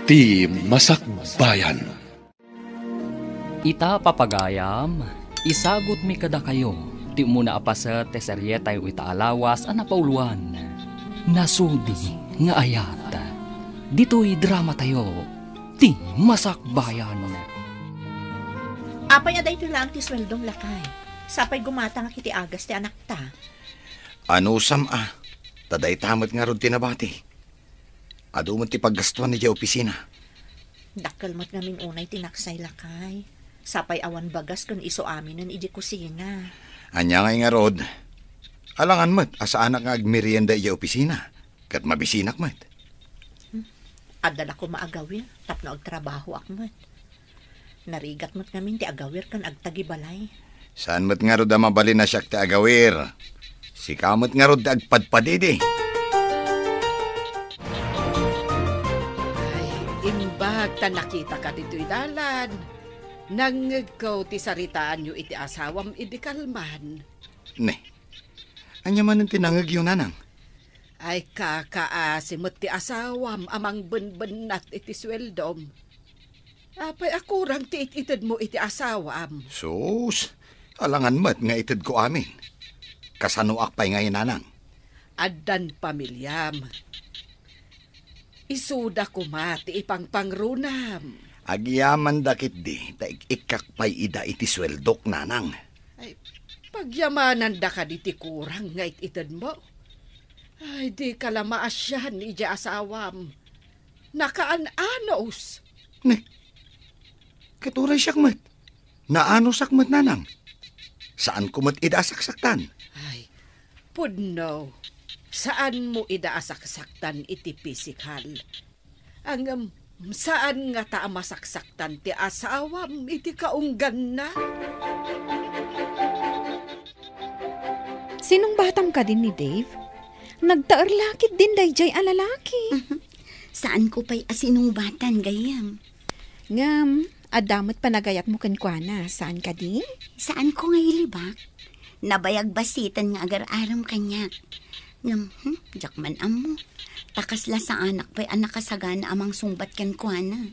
Ti Masakbayan. Ita papagayam, isagot mi kada kayo. Ti muna apaset ti serye tayo ita alawas ang napauluan. Nasudi nga ayat. Dito'y drama tayo. Ti Masakbayan. Apay aday ito lang ti sweldong lakay. Sapay gumata nga kiti agas ti anak ta. Ano taday tamat nga ron tinabati. Ado mo ti paggastuan ni opisina. Dakkel mat ngamin unay tinaksay lakay. Sapay awan bagas kun iso amin ng iji kusina. Anya nga rod. Alangan mat, asa anak nga agmerienda iya opisina. Kat mabisinak mat. Adala ko maagawir, tapno agtrabaho ak mat. Narigat mat ngamin ti agawir kan agtagibalay. Saan mat nga rod mabalin na siyak ti agawir? Si kamot nga rod agpadpadidi. Imbag ta nakita ka dito'y dalan. Nangagaw ti saritaan nyo iti asawam iti kalman. Ne, anya man ang tinangag yung nanang? Ay kakaasimot ti asawam amang benbenat iti sweldom. Apay akurang ti itid mo iti asawam. Sus, alangan mat nga itid ko amin. Kasanuak pa'y ngayon nanang. Addan pamilyam. Isuda ko mati ipang pangrunam. Agyaman dakit di, taik ikakpay ida iti sweldok nanang. Ay, pagyamanan da ka di ti kurang nga itid mo. Ay, di ka lamaasyan ija asawam. Nakaan-anos. Ne, katuray siyak mat. Naano sakmat nanang? Saan ko mat ida saksaktan? Ay, pudno. Saan mo idaasaksaktan iti pisikal? Ang saan nga ta masaksaktan ti asawam iti kaunggan na? Sinong batam ka din ni Dave? Nagtaarlakit din dayjay a lalaki. Saan ko pa'y asinong batan gayam? Ngam, adamot panagayat mo kankwana. Saan ka din? Saan ko nga ilibak? Nabayag basitan nga agar-aram kanyak. Ngam, jakman amo. Takasla sa anak pa'y anak kasagana amang sumbat kankwana.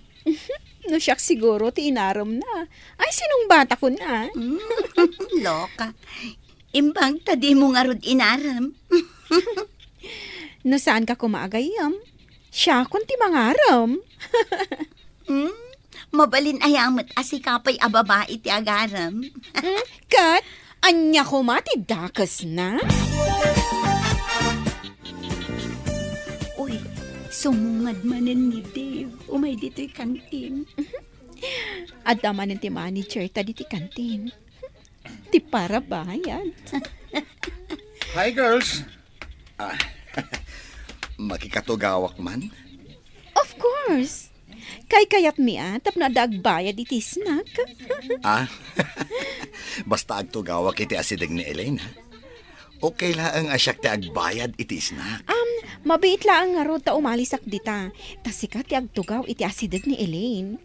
No siyak siguro ti inaram na. Ay, sinong bata ko na? Loka. Imbang tadi mo nga rod inaram. No saan ka kumaagayam? Siya kun ti mangaram. Mabalin ayamat asikapay ababa iti agaram. Kat, anya ko mati dakas na? Uy, sumungad manen ni Dave. Umay dito'y kantin. Adamanin ti manager ta di ti kantin. Ti para bayad. Hi, girls. Makikatugawak man? Of course. Kay kayat mi tapno dagbayad iti snack. Basta agtugawak iti asidag ni Elaine, ha? Okay laang asyak ti agbayad iti snack. Mabait laang nga rod ta umalisak dita. Tasika ti agtugaw iti asidag ni Elaine.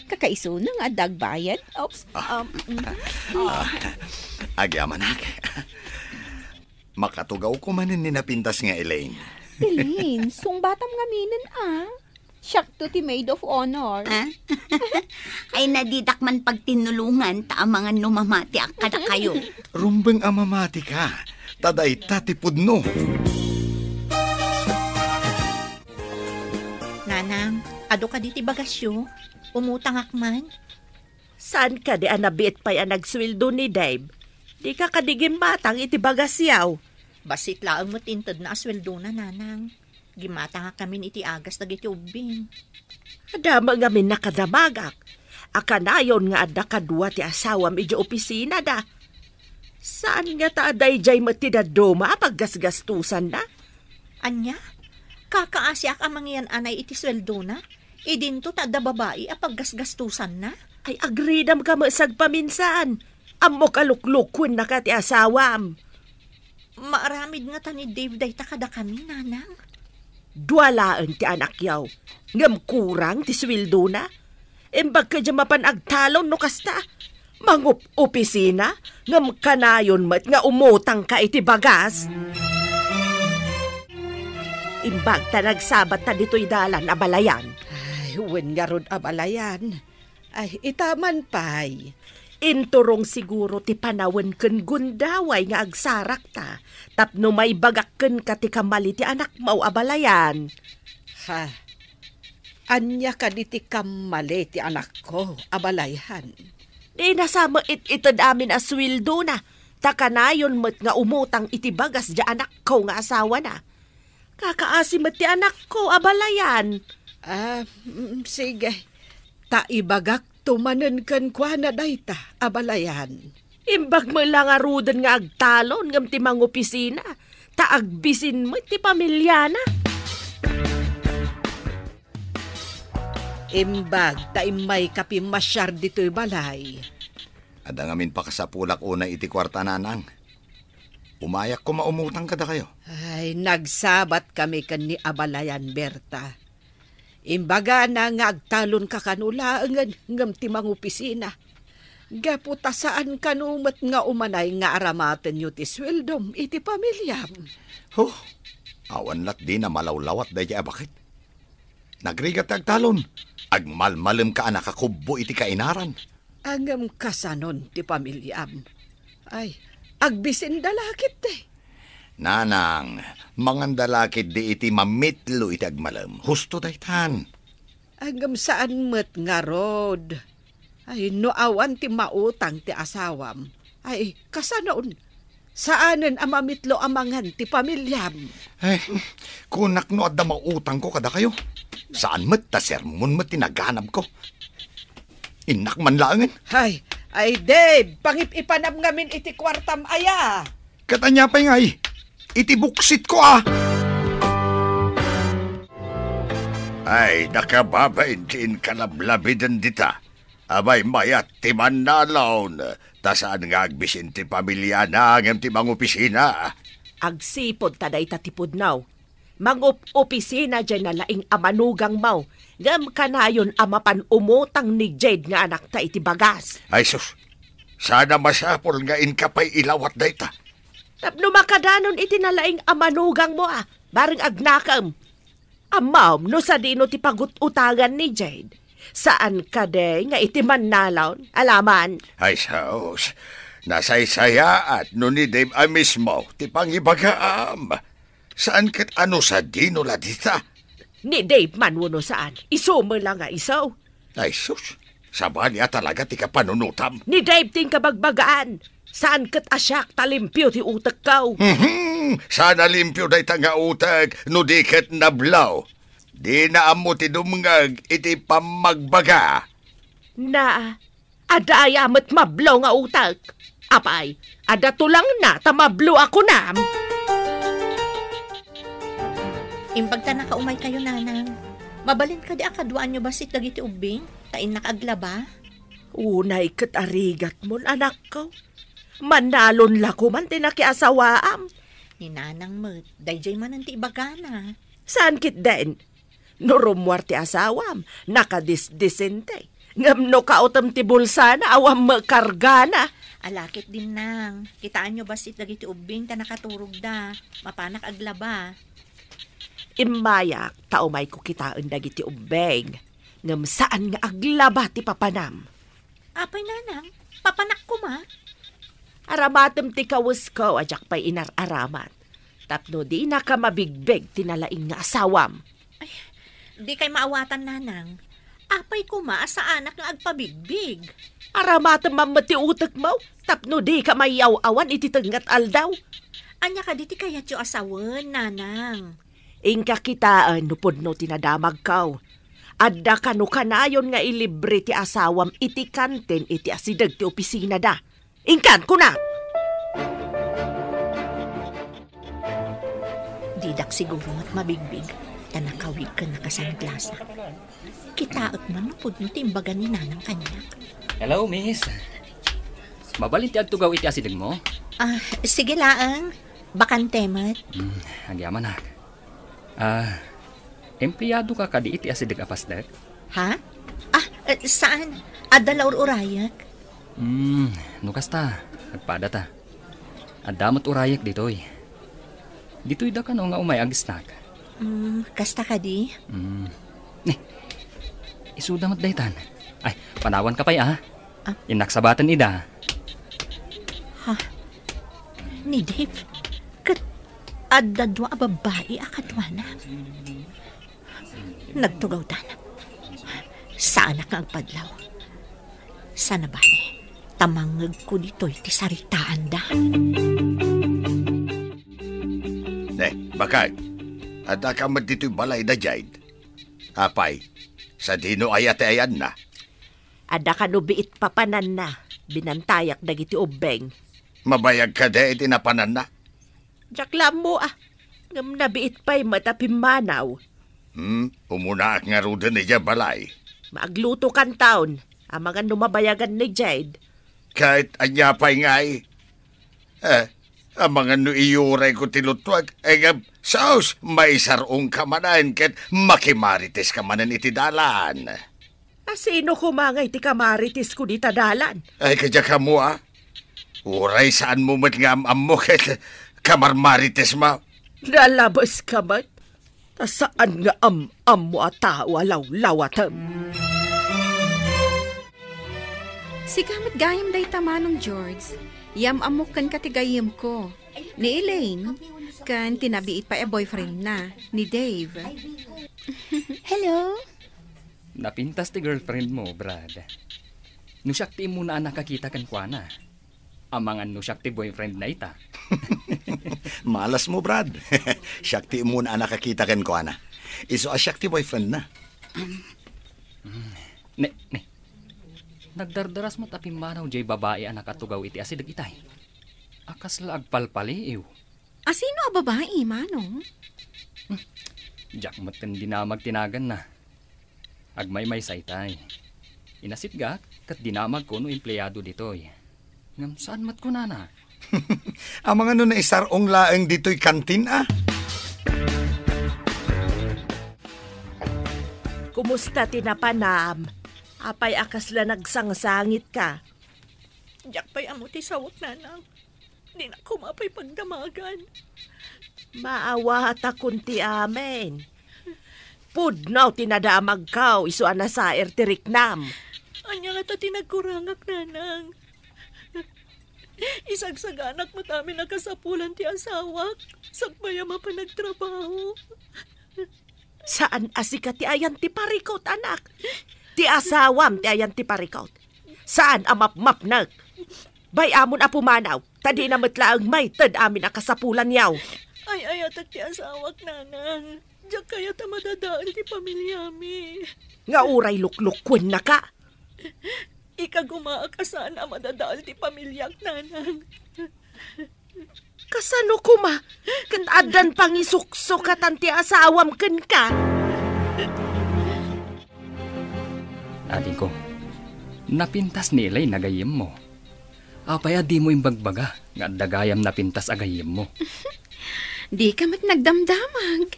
Kakaiso na nga dagbayad. Oops. Agyamanak. Makatugaw ko manin ni napintas nga Elaine. Elaine, sungbatam nga minin Siyak to ti maid of honor. Ay nadidak man pagtinulungan ta mga numamati akada kayo. Rumbeng amamati ka. Taday tatipod no. Nanang, ado ka di ti bagasyo. Umutang akman. Saan ka di anabit pa'y nagswildo ni Dave? Di ka kadigim batang iti bagasyaw. Basit laang mo tintad na asweldo na, nanang. Gimata nga kami iti agas na giti ubing. Adama nga min nakadamagak. Akanayon nga adda kadwa ti asawam iti opisina da. Saan nga ta aday jay matidadoma paggasgastusan na? Anya? Kakaasyak ang mangyan anay iti sweldo na? Idinto ta da babae a paggasgastusan na? Ay agridam ka masag paminsan. Amo kaluklukun na ka ti asawam. Maaramid nga ta ni Dave day takada kami, nanang. Duwalaan ti anak yaw. Ngam kurang ti swildo na. Imbag ka dyan mapanagtalon no kasta. Mangup opisina. Ngam kanayon mat nga umutang ka iti bagas. Imbag ta nagsabat ta dito'y dalan abalayan. Ay, Ay, wen nga rod abalayan. Ay, itaman pay. Inturong siguro ti panawen ken gundaway nga agsarak ta. Tapno may bagak ken ka ti kamali ti anak mau abalayan. Ha, anya ka di ti kamali ti anak ko, abalayan. Di nasama itad amin aswildo na. Takanayon met nga umutang iti bagas di anak ko nga asawa na. Kakaasi met ti anak ko, abalayan. Sige. Taibagak tumanen kan kwa na dayta, abalayan. Imbag mo lang arudan nga agtalon ngam ti mga opisina. Taagbisin mo ti pamilya na. Imbag taimay kapi masyar dito'y balay. Ada ngamin pa kasapulak una iti kwarta nanang. Umayak ko maumutang kada kayo. Ay, nagsabat kami kan ni abalayan, Berta. Imbaga na nga agtalon ka kanula ngam ti mga opisina. Gaputa saan kanumat nga umanay nga aramaten yu ti sweldom iti pamilyam. Awan lat di na malawlawat daya bakit? Nagrigat agtalon. Agmalmalem ka anak akubo iti kainaran. Angam kasanon ti pamilyam. Ay, agbisin dalakit eh. Nanang, mangandalakit di iti mamitlo iti agmalem. Husto daytan. Angam saan met nga rod. Ay, no awan ti mautang ti asawam. Ay, kasanoon. Saanen ang mamitlo amangan ti pamilyam. Ay, kunak no adda mautang ko kada kayo. Saan met ta sermon met tinaganap ko. Inak man laangan. Ay, Dave, pangip-ipanam ngamin iti kwartam aya. Katanya pa ngay, iti buksit ko ah. Ay, nakababaintiin kalablabidan dita. Abay mayat ti manalaon. Tasaan nga agbisin ti pamilya na ngem ti mga opisina. Agsipod taday tatipod now. Opisina dyan na laing amanugang mau. Ngam kanayon amapan umutang ni Jade nga anak ta iti bagas. Ay sus, sana masapol nga inkapay ilawat dayta. Tapno makadanon iti nalaing amanugang mo baring agnakam. Amaw, no sa dino ti pagut-utangan ni Jade. Saan ka de nga iti manalaon? Alaman? Ay sus, nasaysaya at no ni Dave ay mismo ti pangibagaam. Saan kat ano sa dino la dita? Ni Dave man wano saan. Iso mo lang nga isaw. Ay sus, sabali talaga ti kapanunutam. Ni Dave ting kabagbagaan. Saan kat asyak talimpyo ti utak kaw? Sana limpyo day nga utak no di kat nablaw. Di na amo ti dumngag iti pamagbaga. Na, adaya met mablaw nga utak. Apay, ada tulang na tamablo ako nam. Imbag ta nakaumay kayo, nanang. Mabalin ka di akadwaan nyo basit dagiti ubing? Tain nakaglaba? Unay katarigat mo, anak ko. Manalon lako man tinakiasawaam. Ni nanang met, dayjay man ang tiibagana. Saan kit den? No rumwar ti asawam, nakadisdisente. Ngam no kautam ti bulsana, awam makargana. Alakit din nang. Kitaan nyo basit dagiti ubing ta nakaturog da. Mapanak aglaba. Imayak, taumay ko kitaan dagiti ubeng. Ngam saan nga aglaba ti papanam. Apay nanang, papanak ko ma. Aramatem ti kawis ko, ajak pa'y inararamat. Tapno di na ka mabigbeg tinalaing nga asawam. Ay, di kay maawatan, nanang. Apay ko ma, sa anak nga agpabigbig. Aramatem mamati utak mo, tapno di ka mayaw-awan ititangat aldaw. Anya ka di ti kayat yung asawan, nanang. Ingka kitaan, nupod no tinadamag kaw. Adda ka no kanayon nga ilibre ti asawam iti kanten iti asidag ti opisina da. Ingkan ko na! Didak siguro at mabigbig, tanakawig ka nakasanglasa. Kitaak man napod mo timbaga ni nanang kanyak. Hello, miss. Mabalin ti agtugaw iti asidag mo? Sige laang. Bakante mat. Agyaman na. Empleyado ka kadi iti asidag apasdag? Ha? Saan? Adalaur urayak? Nukas ta. Nagpada ta. Adamot urayak ditoy. Ditoy da ka no nga umay ag-snack. Kasta ka di? isudamat daytan. Ay, panawan ka pa'y Ah? Inaksabatan ida. Ni Dave, kat adadwa a babae akadwana. Nagtugaw tan. Saan ka agpadlaw? Sana bali, tamangag ko dito'y ti saritaan da. Bakit? Ada ka man dito'y balay na dyan. Apay, sa dino ayate ayan na. Ada ka no biit papanan na. Binantayak dagiti ubeng. Mabayag ka de itinapanan na. Jaklam mo Ngam nabiit pa'y matapimanaw. Umunaak nga rudan niya balay. Maagluto kan taon. Ang mga numabayagan ni Jade. Kahit anya pa'y ngay. Ang mga nuiyuray ko tilutwag. Saus, may sarong kamanan ket makimarites kamanan iti dalan. Sino kumangay ti kamaritis ko di tadalan? Ay, kadya ka mo Uray saan mo mat nga am mo ket kamarmarites ma. Lalabas ka man? Saan nga am mo tao law-lawatam? Sigamat gayam day tamanong George. Yam amok kan katigayam ko. Ni Elaine, kan tinabiit pa boyfriend na, ni Dave. Hello? Napintas ti girlfriend mo, Brad. Nusyak ti mo na nakakita kan kwa na. Amangan nusyak ti boyfriend na ita. Malas mo, Brad. Shakti mo na nakakita kan ko, ana. Iso shakti boyfriend na. Ne. Nagdardaras mo tapimanaw jay babae ang nakatugaw iti asidag itay. Akas la agpalpaliw. Sino a babae, manong? Jack maten dinamag tinagan na. Agmay-may saytay. Inasit ga, kat dinamag ko no empleyado ditoy. Ngam saan mat ko na? Ang mga nun na isarong laeng dito'y kantin, Kumusta tinapanam? Apay akas la nagsangsangit ka. Diyak pa'y amo ti sawak nanang. Di na kumapay pagdamagan. Maawa ta kunti amen. Pudnaw tinadamag kaw, iso anasaer ti riknam. Anya nga ta tinagkurangak nanang. Isagsaganak matami nakasapulan ti asawak. Sagbayama pa nagtrabaho. Saan asika ti ayan ti parikot, anak? Ti asawam ti ayan ti parikot. Saan amap-map nag? Bay amon a pumanaw, tadi na matlaang may tad amin ang kasapulan yaw. Ay ayatak ti asawak nanang. Diyak kaya ta madadaan ti pamilya mi. Nga uray luklukwen na ka. Ikagumaakasan ang madadaan ti pamilyak nanang. Kasano kuma? Katadan pangisuksukat ti asawam ken ka. Adik ko, napintas ni Elay nagayim mo. Apaya di mo imbagbaga, nga dagayam napintas agayim mo. Di ka mat nagdamdamag.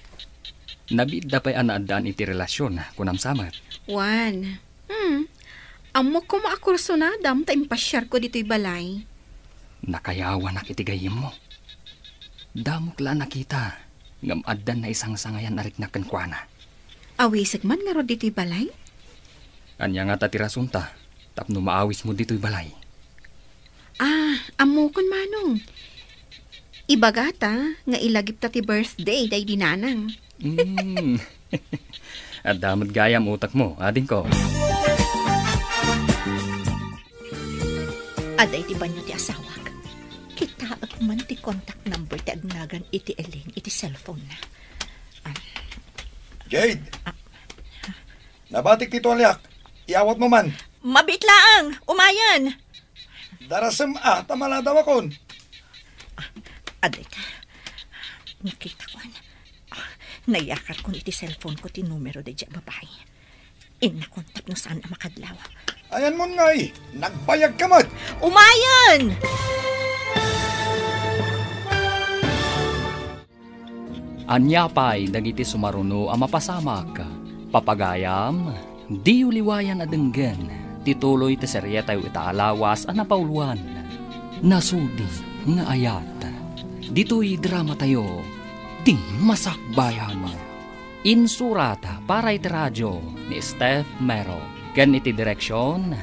Nabida pa'y anaadaan iti relasyon kunam samat. Juan, amo ko maakursunadam ta impasyar ko dito'y balay. Nakayawa na kitigayim mo. Damok la nakita, ngam addan na isang sangayan ariknakan kwa na. Awisag man nga ro dito'y balay? Anya nga tatirasunta, tapno maawis mo dito'y balay. Amo kon manong. Ibagata nga ilagip ta ti birthday day dinanang. At damot gayam utak mo, ading ko. Aday ti banyo ti asawak. Kita at man ti contact number ti agnagan iti Elaine iti cellphone na. Jade! Nabatik ti tuwalyak. Iawat mo man. Mabit laang! Umayan! Darasam tamaladaw akon. Aday ka. Nakita ko na. Nayakar ko iti cellphone ko ti numero de dya babae. Inakontak no saan ang makadlaw. Ayan mo nga nagbayag ka mat. Umayan! Anya pa'y dagiti sumaruno ang mapasamak. Papagayam, di uliwayan adenggen. Tituloy ti serye tayo itaalawas ang napauluan. Nasudi nga ayat. Dito'y drama tayo, di masakbayan. Insurat para iti radyo ni Steph Mero. Ken iti direksyon,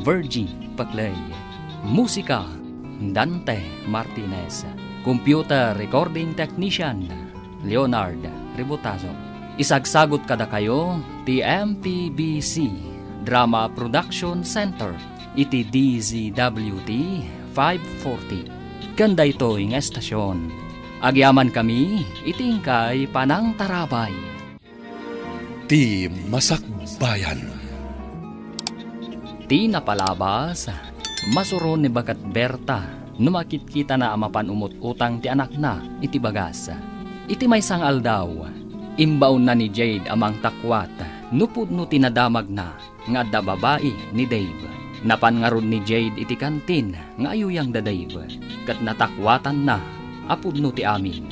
Virgie Paclay. Musika, Dante Martinez. Computer Recording Technician, Leonard Ributazo. Isagsagot kada kayo, ti MPBC Drama Production Center, iti DZWT 540. Kanda ito ing estasyon. Agyaman kami, itingkay panang tarabay. Ti Masakbayan. Ti napalabas, masuron ni Bagat Berta, numakit kita na amapan umut-utang ti anak na, iti bagas. Iti may sangal daw, imbaon na ni Jade amang takwat, nupud no tinadamag na, nga da babae ni Dave. Napan nga ron ni Jade iti kantin, nga ayuyang da Dave, kat natakwatan na, apud no ti amin.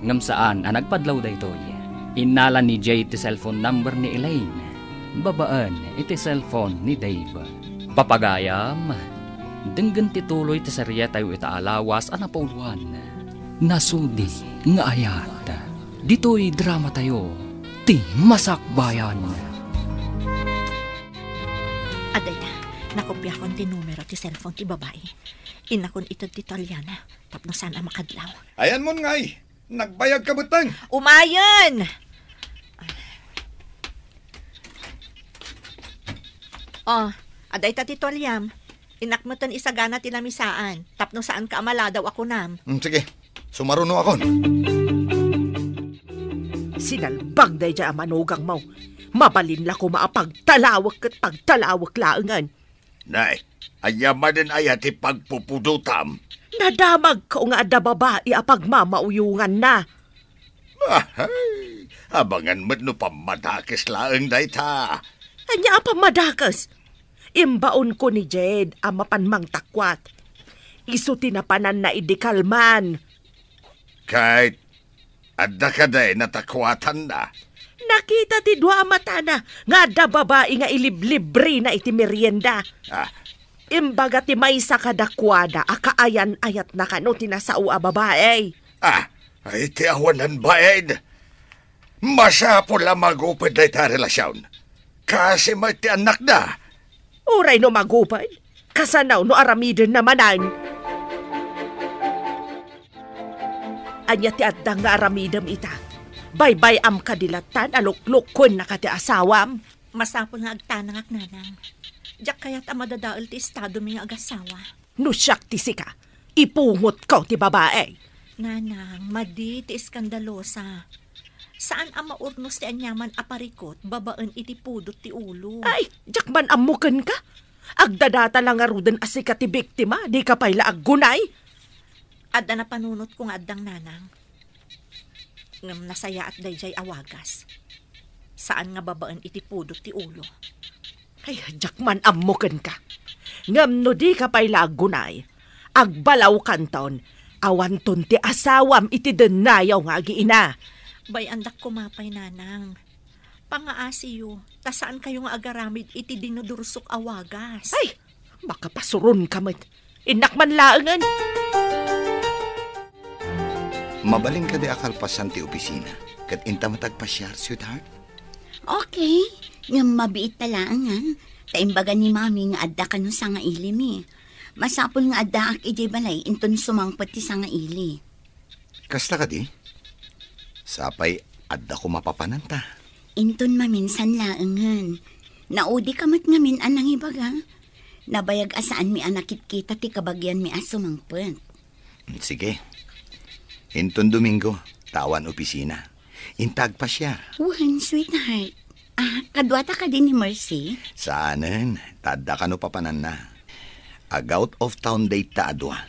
Ngam saan ang nagpadlaw da ito'y, inalan ni Jade ti cellphone number ni Elaine, babaan iti cellphone ni Dave. Papagayam, denggan tituloy ti serye tayo itaalawas anapauluan. Nasudi nga ayat. Dito'y drama tayo, ti Masakbayan. Aday na, nakopya kon ti numero ti cellphone ti babae. Inakon ito ti Talyana, tapno sana makadlaw. Ayan mo ngay, nagbayag ka butang. Umayan! Oh, aday ta ti Tolyam. Inakmutan isagana ti lamisaan. Tapno saan ka amala daw ako nam. Sige, sumaruno ako. Sinalbag day dya manugang mo. Mabalin la ko maapagtalawak at pagtalawak laangan. Nay, ayaman din ayat ipagpupudutam. Nadamag ka nga ada babae apag mamauyungan na. Ahay, abangan mo't no pamadakis laang dayta. Anya apa madakas? Imbaon ko ni Jed ang mapanmang takwat. Isu tinapanan na idikalman. Kahit adda ka day natakwatan na. Nakita ti dua mata na nga da babae nga iliblibri na iti merienda. Imbaga ti maysa kadakwada akaayan ayat na kano tinasao a babae. Ay ti awanan baed. Masapo la magupad day ta relasyon. Kasi may ti anak na. Uray no magupad. Kasanaw no aramiden namanan. Anya ti addang nga aramidam ita. Baybay am kadilatan aluklukon na kati asawam. Masapol nga agtanang nanang. Diyak kaya't amadadaol ti estado mi nga agasawa. No siyak ti sika. Ipungot ko ti babae. Nanang, madi ti iskandalosa. Saan ang maurnos ti anyaman aparikot, babaan iti pudot ti ulo? Ay, diyak man amukan ka. Agdadata lang arudan asika ti biktima, di ka pa'y laag gunay. Adda na panunot kong addang nanang. Ngam nasaya at dayjay awagas. Saan nga babaan iti pudot ti ulo? Ay, diyak man amukan ka. Ngam no di ka pa'y laag gunay. Agbalaw kanton, awanton ti asawam iti denayaw nga agiina. Bay andak kumapay nanang. Pangaasiyo, ta saan kayo nga agaramid iti dinudursok awagas? Ay, makapasuron ka mat. Inakman laangan. Mabaling ka di akalpasan ti opisina. Kat inta matagpasyar, sweetheart. Okay, nga mabiit talaangan. Taimbaga ni mami nga adda ka no sa nga ili mi. Masapol nga adda ak ijay balay inton sumangpot ti sa nga ili. Kasta ka di? Sapay, adda ko mapapananta. Inton maminsan laangan. Naudi kamat ngamin anang ibaga. Nabayag asaan mi anakit kita ti kabagyan mi asumangpot. Sige. Inton Domingo, tawan opisina. Intag pa siya. Wan, sweetheart. Kadwata ka din ni Mercy? Saanen, tada ka no papanan na. Ag-out of town date ta adwa.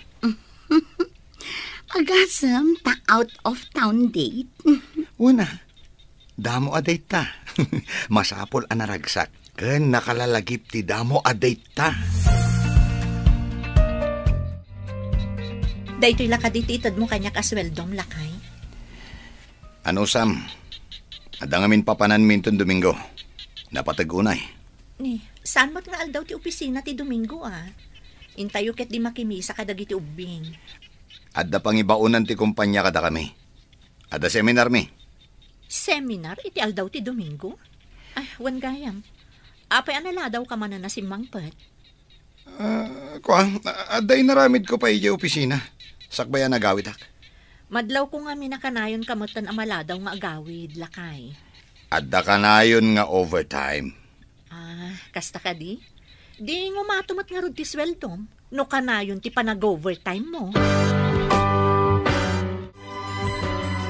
Agasam ta out of town date? Una, damo a date ta. Masapol anaragsak. Ken nakalalagip ti damo a date ta. Daytoy lakadititad mo kanya kasweldom lakay. Ano Sam? Adangamin papanan minton Domingo. Napatagunay. Ni, saan mo't nga aldaw ti opisina ti Domingo Intayo ket di makimisa kadagiti ubing. Adda pang ibaunan ti kumpanya kada kami. Adda seminar mi. Seminar iti aldaw ti Domingo? Ay, wan gayam. Apay anala daw ka man na simangpet. Aday naramid ko pa iya opisina. Sakbayan nagawid ak. Madlaw ko nga minakanayon kamutan amala daw nga agawid, lakay. Adda ka na yun nga overtime. Kasta ka di? Di nga matumat nga rod ti sweldom. No kanayon ti panag-overtime mo.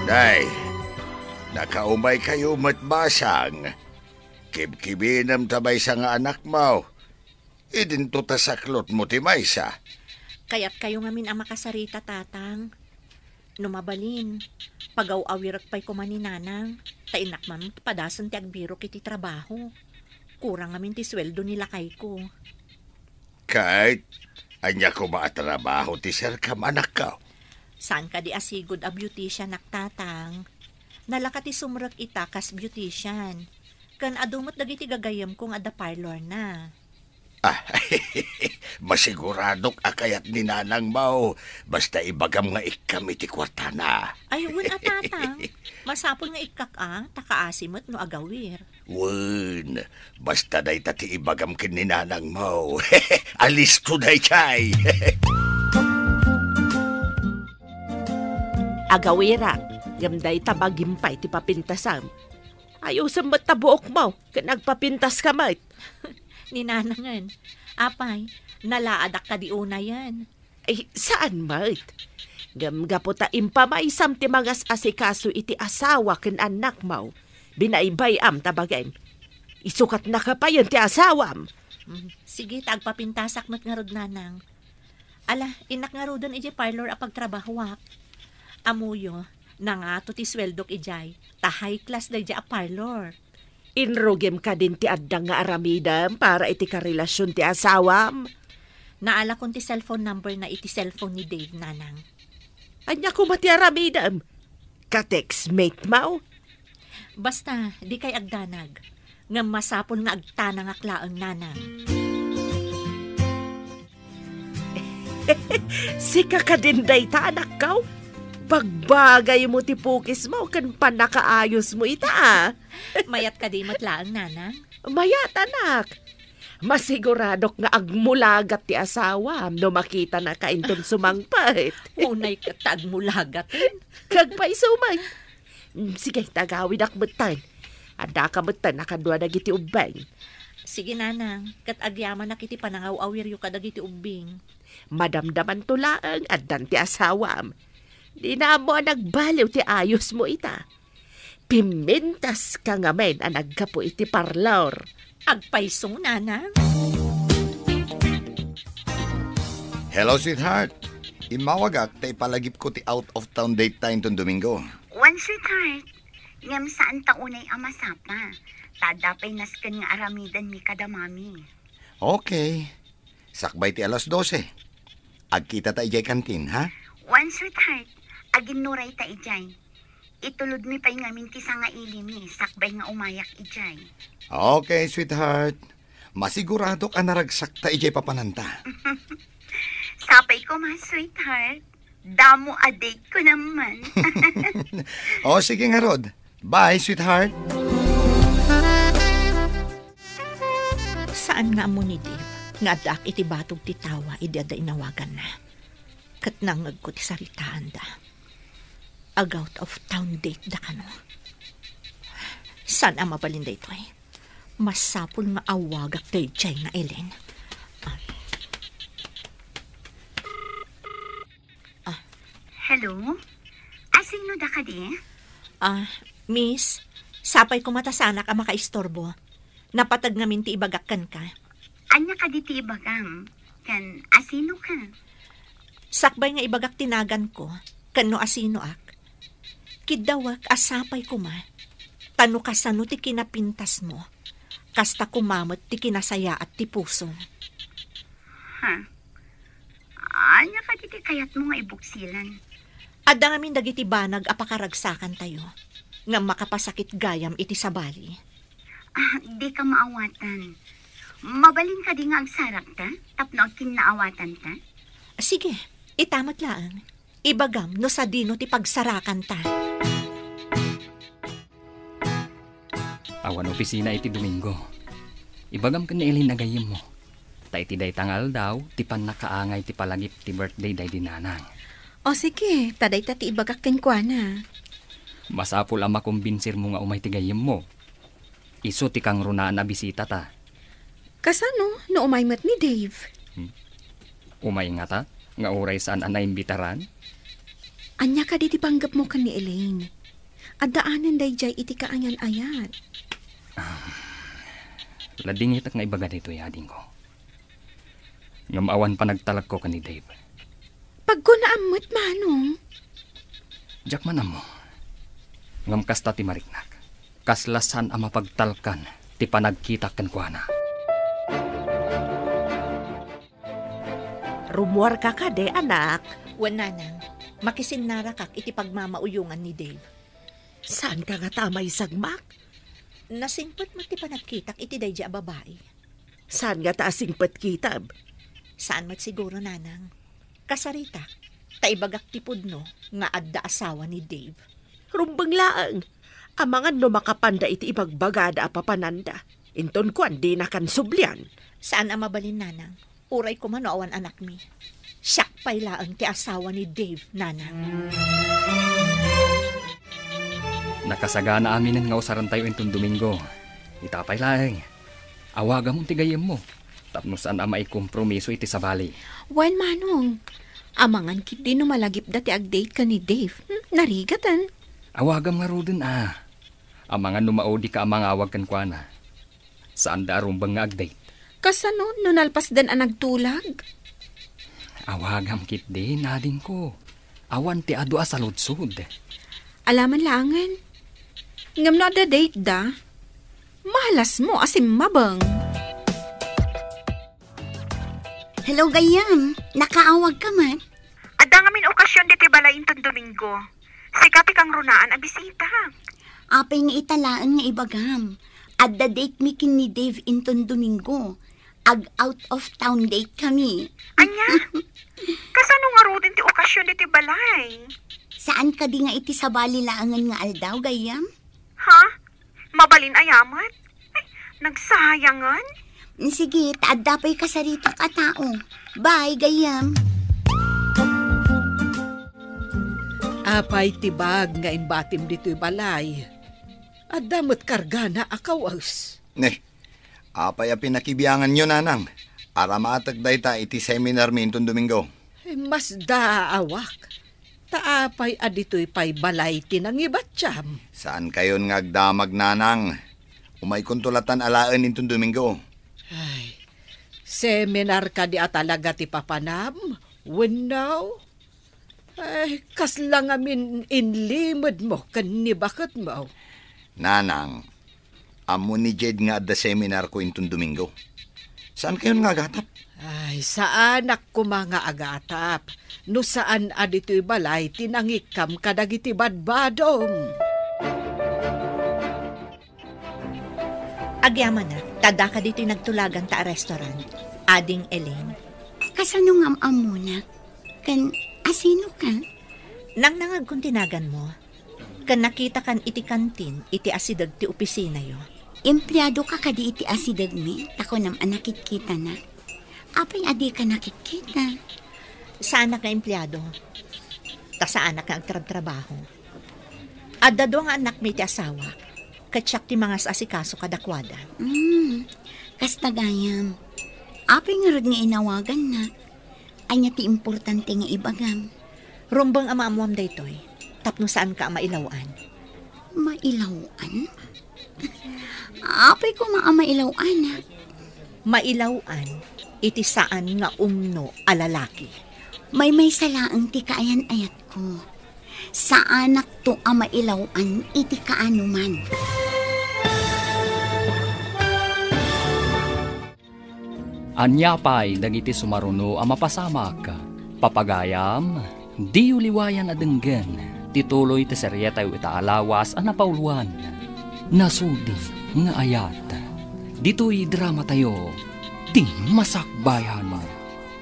Day, nakaumay kayo matbasang. Kibkibinam tabay sa nga anak mo. Idinto ta saklot mo ti maysa. Kaya't kayo ngamin ang makasarita, tatang. Numabalin, pagaw-awirak pa'y kumaninanang, tainak mam padasan ti agbiro kiti trabaho. Kurang ngamin ti sweldo nila kay ko. Kahit, anya ko maatrabaho ti sir kam anak ka. Saan ka di asigod a beautician naktatang? Nalaka ti sumrak itakas beautician. Kan adumot dagiti gagayam kong ada parlor na. Masiguradok akayat ni nanang mo. Basta ibagam nga ikam iti kwarta na. Ay, wun tatang. Masapol nga ikak takaasimot no agawir. Wun, basta day tati ibagam kin ni nanang mo. Alis to day chay. Agawira, gamday tabagimpay ti papintasam. Ayaw sa matabuok mo, nagpapintas ka mait. Ninanangan, apay, nalaadak ka di una yan. Ay, saan mait? Gamgapo ta impamaisam ti mangas asikaso iti asawa ken anak mo. Binaybayam tabagay. Isukat na ka pa yun ti asawam. Sige, tagpapintasak mat nga rod nanang. Ala, inak nga rodon iti parlor a pagtrabahwak. Amuyo, nangato ti sweldok ijay, ta high class da ija a parlor. Inrogem ka din ti addang nga aramidam para iti karelasyon ti asawam. Naala kon ti cellphone number na iti cellphone ni Dave, nanang. Anya ko mati aramidam? Ka-textmate mo? Basta, di kay agdanag. Nga masapol nga agtanang aklaang nanang. Sika ka din day ta anak ka? Pagbagay mo ti pukis mo, kan panakaayos mo ita. Mayat ka di matlaang nanang? Mayat anak. Masiguradok nga agmulagat ti asawam no makita na kainton sumangpait. Unay ka tagmulagatin. Kagpay sumay. Sige, tagawid akbetan. Ada ka betan nakadwa dagiti ubeng. Sige nanang, kat agyaman na kiti panangaw-awir yu kadagiti ubing. Madamdaman tulaang addan ti asawam. Di na mo nagbaliw ti ayos mo ita. Pimintas ka nga men ang nagkapo iti parlor. Agpaisong nanang. Hello, sweetheart. Imawagak ta ipalagip ko ti out of town date time ton Domingo. One sweetheart, ngam saan taunay amasapa. Tadapay nasken nga aramidan mi kadamami. Okay. Sakbay ti alas 12. Agkita ta ijay kantin, ha? One sweetheart, agin nuray ta ijay. Itulod mi pa'y ngamin ti nga ilimi, sakbay nga umayak ijay. Okay, sweetheart. Masigurado ka naragsak ta ijay papananta. Sapay ko ma, sweetheart. Damo a date ko naman. O, sige nga, Rod. Bye, sweetheart. Saan nga mo ni Dave? Nga dak iti batog ti tawa, idada inawagan na. Kat nangag ko ti saritaan da. Out of town date da kano. Saan ang mabalin da ito eh? Masapol nga awagak kay Jay na Ellen. Hello? Asino da ka di? Miss, sapay ko matasanak ang makaistorbo. Napatag ngamin ti ibagakkan ka. Anya ka di ti ibagam? Kan asino ka? Sakbay nga ibagak tinagan ko, kano asino ak. Kidawak asapay ko ma. Tano kasano ti kinapintas mo. Kasta kumamot ti kinasaya at ti puso. Ha? Anya ka di ti kayat mo nga ibuksilan? Adda ngamin dagiti banag apakaragsakan tayo. Nga makapasakit gayam iti sabali. Di ka maawatan. Mabalin ka di nga agsarak ta? Tapno kinaawatan ta? Sige, itamat lang. Ibagam no sa dino ti pagsarakan ta. Awan opisina iti Domingo. Ibagam ka ni Elaine nagayim mo. Ta iti day tangal daw, ti pan nakaangay ti palagip ti birthday day dinanang. O sige, taday tati ibagak kwa na. Masapul ang makumbinsir mo nga umay ti gayim mo. Iso ti kang runaan na bisita ta. Kasano no umaymat ni Dave? Umay nga ta? Nga oray saan ang naimbitaran? Anya ka di panggap mo kan ni Elaine. At daanan day jay iti kaanyan-ayat. Ladingit at nga ibaga dito yading ko. Ngamawan pa nagtalag ko ka ni Dave. Pag ko naamot manong. Jack man mo. Ngam kasta ti mariknak. Kaslasan ang mapagtalkan ti panagkita kan kwa na. Rumuar ka de, anak. Wan nanang, makisinara kak iti pagmamauyungan ni Dave. Saan ka nga tamay sagmak? Nasingpot mo ti panagkitak iti dayja babae. Saan nga taasing patkitab? Saan mat siguro nanang? Kasarita, taibagak ti pudno nga adda asawa ni Dave. Rumbang laang. Amangan no makapanda iti ibagbagada apapananda. Inton kwan di na kan sublian. Saan ang mabalin nanang? Uray ko man awan anak mi. Siyak pay laang ti asawa ni Dave, nanang. Nakasagana aminin nga usaran tayo intong Domingo. Itapay laeng. Awaga mong tigayem mo. Tapno saan ang maikompromiso iti sabali. Wan manong. Amangan kiti no malagip dati ag-date ka ni Dave. Narigatan. Awagam nga rodin Amangan numaodi ka amang awag kan kwa na. Saan da arumbang nga ag-date? Kasano no nalpas dan ang nagtulag? Awagam kit din nadin ko. Awan ti adu asaludsud. Alaman langan. Ngam no ada date da. Mahalas mo asim mabang. Hello, gayam. Nakaawag ka man. Ada ngamin okasyon diti balayin ton Domingo. Sikati kang runaan a bisita. Apay nga italaan nga ibagam. Adda date mi kin ni Dave inton Domingo. Ag out of town date kami. Anya? Kasano nga ro din ti okasyon diti balay? Saan ka di nga iti sabali laangan nga aldaw, gayam? Ha? Mabalin ayamat? Ay, nagsayangan? Sige, taadda pa'y kasarito ka tao. Bye, gayam. Apay tibag nga imbatim dito'y balay. At damot karga na akawas. Apay a pinakibiyangan nyo, nanang. Aramatag day ta iti seminar mi intong Domingo. Mas daawak. Taapay adito'y pay balay tinangibatsyam. Saan kayon nga agdamag, nanang? Umay kuntulatan alaan intong Domingo. Ay, seminar ka di atalaga ti papanam? Winaw? Ay, kaslang amin inlimod mo kan ni bakit mo. Nanang, amo ni Jed nga adda seminar ko intong Domingo. Saan kayon nga agatap? Ay, saan ako mga agatap? No saan adito'y balay tinangikam kadagiti badbadom. Agyaman na, tada ka dito'y nagtulagan ta a restaurant. Ading Elaine. Kasano nga amuna? Kan asino ka? Nang nangag kung tinagan mo, kan nakita kan iti kantin, iti asidag ti opisina yo. Empleyado ka kadi iti asidag mi, tako nam nakikita na. Apay adi ka nakikita. Saan ka empleyado? Ta saan ka agtrabaho? Adda do nga anak may ti asawa, katsak ti mga asikaso kadakwada. Kastagayam. Apay nga rod nga inawagan na. Anya ti importante nga ibagam. Rumbang amaamuam daytoy, tapno saan ka mailawan? Mailawan? Apay ko mailawan. Mailawan, iti saan nga umno alalaki. May salaang ti kaayan ayat ko. Sa anak to mailawan, iti kaano man. Anyapay dagiti sumaruno ang mapasamak. Papagayam, di uliwayan adenggen. Tituloy ti serye tayo itaalawas ang napauluan. Nasudi nga ayat. Dito'y drama tayo. Di masakbayan.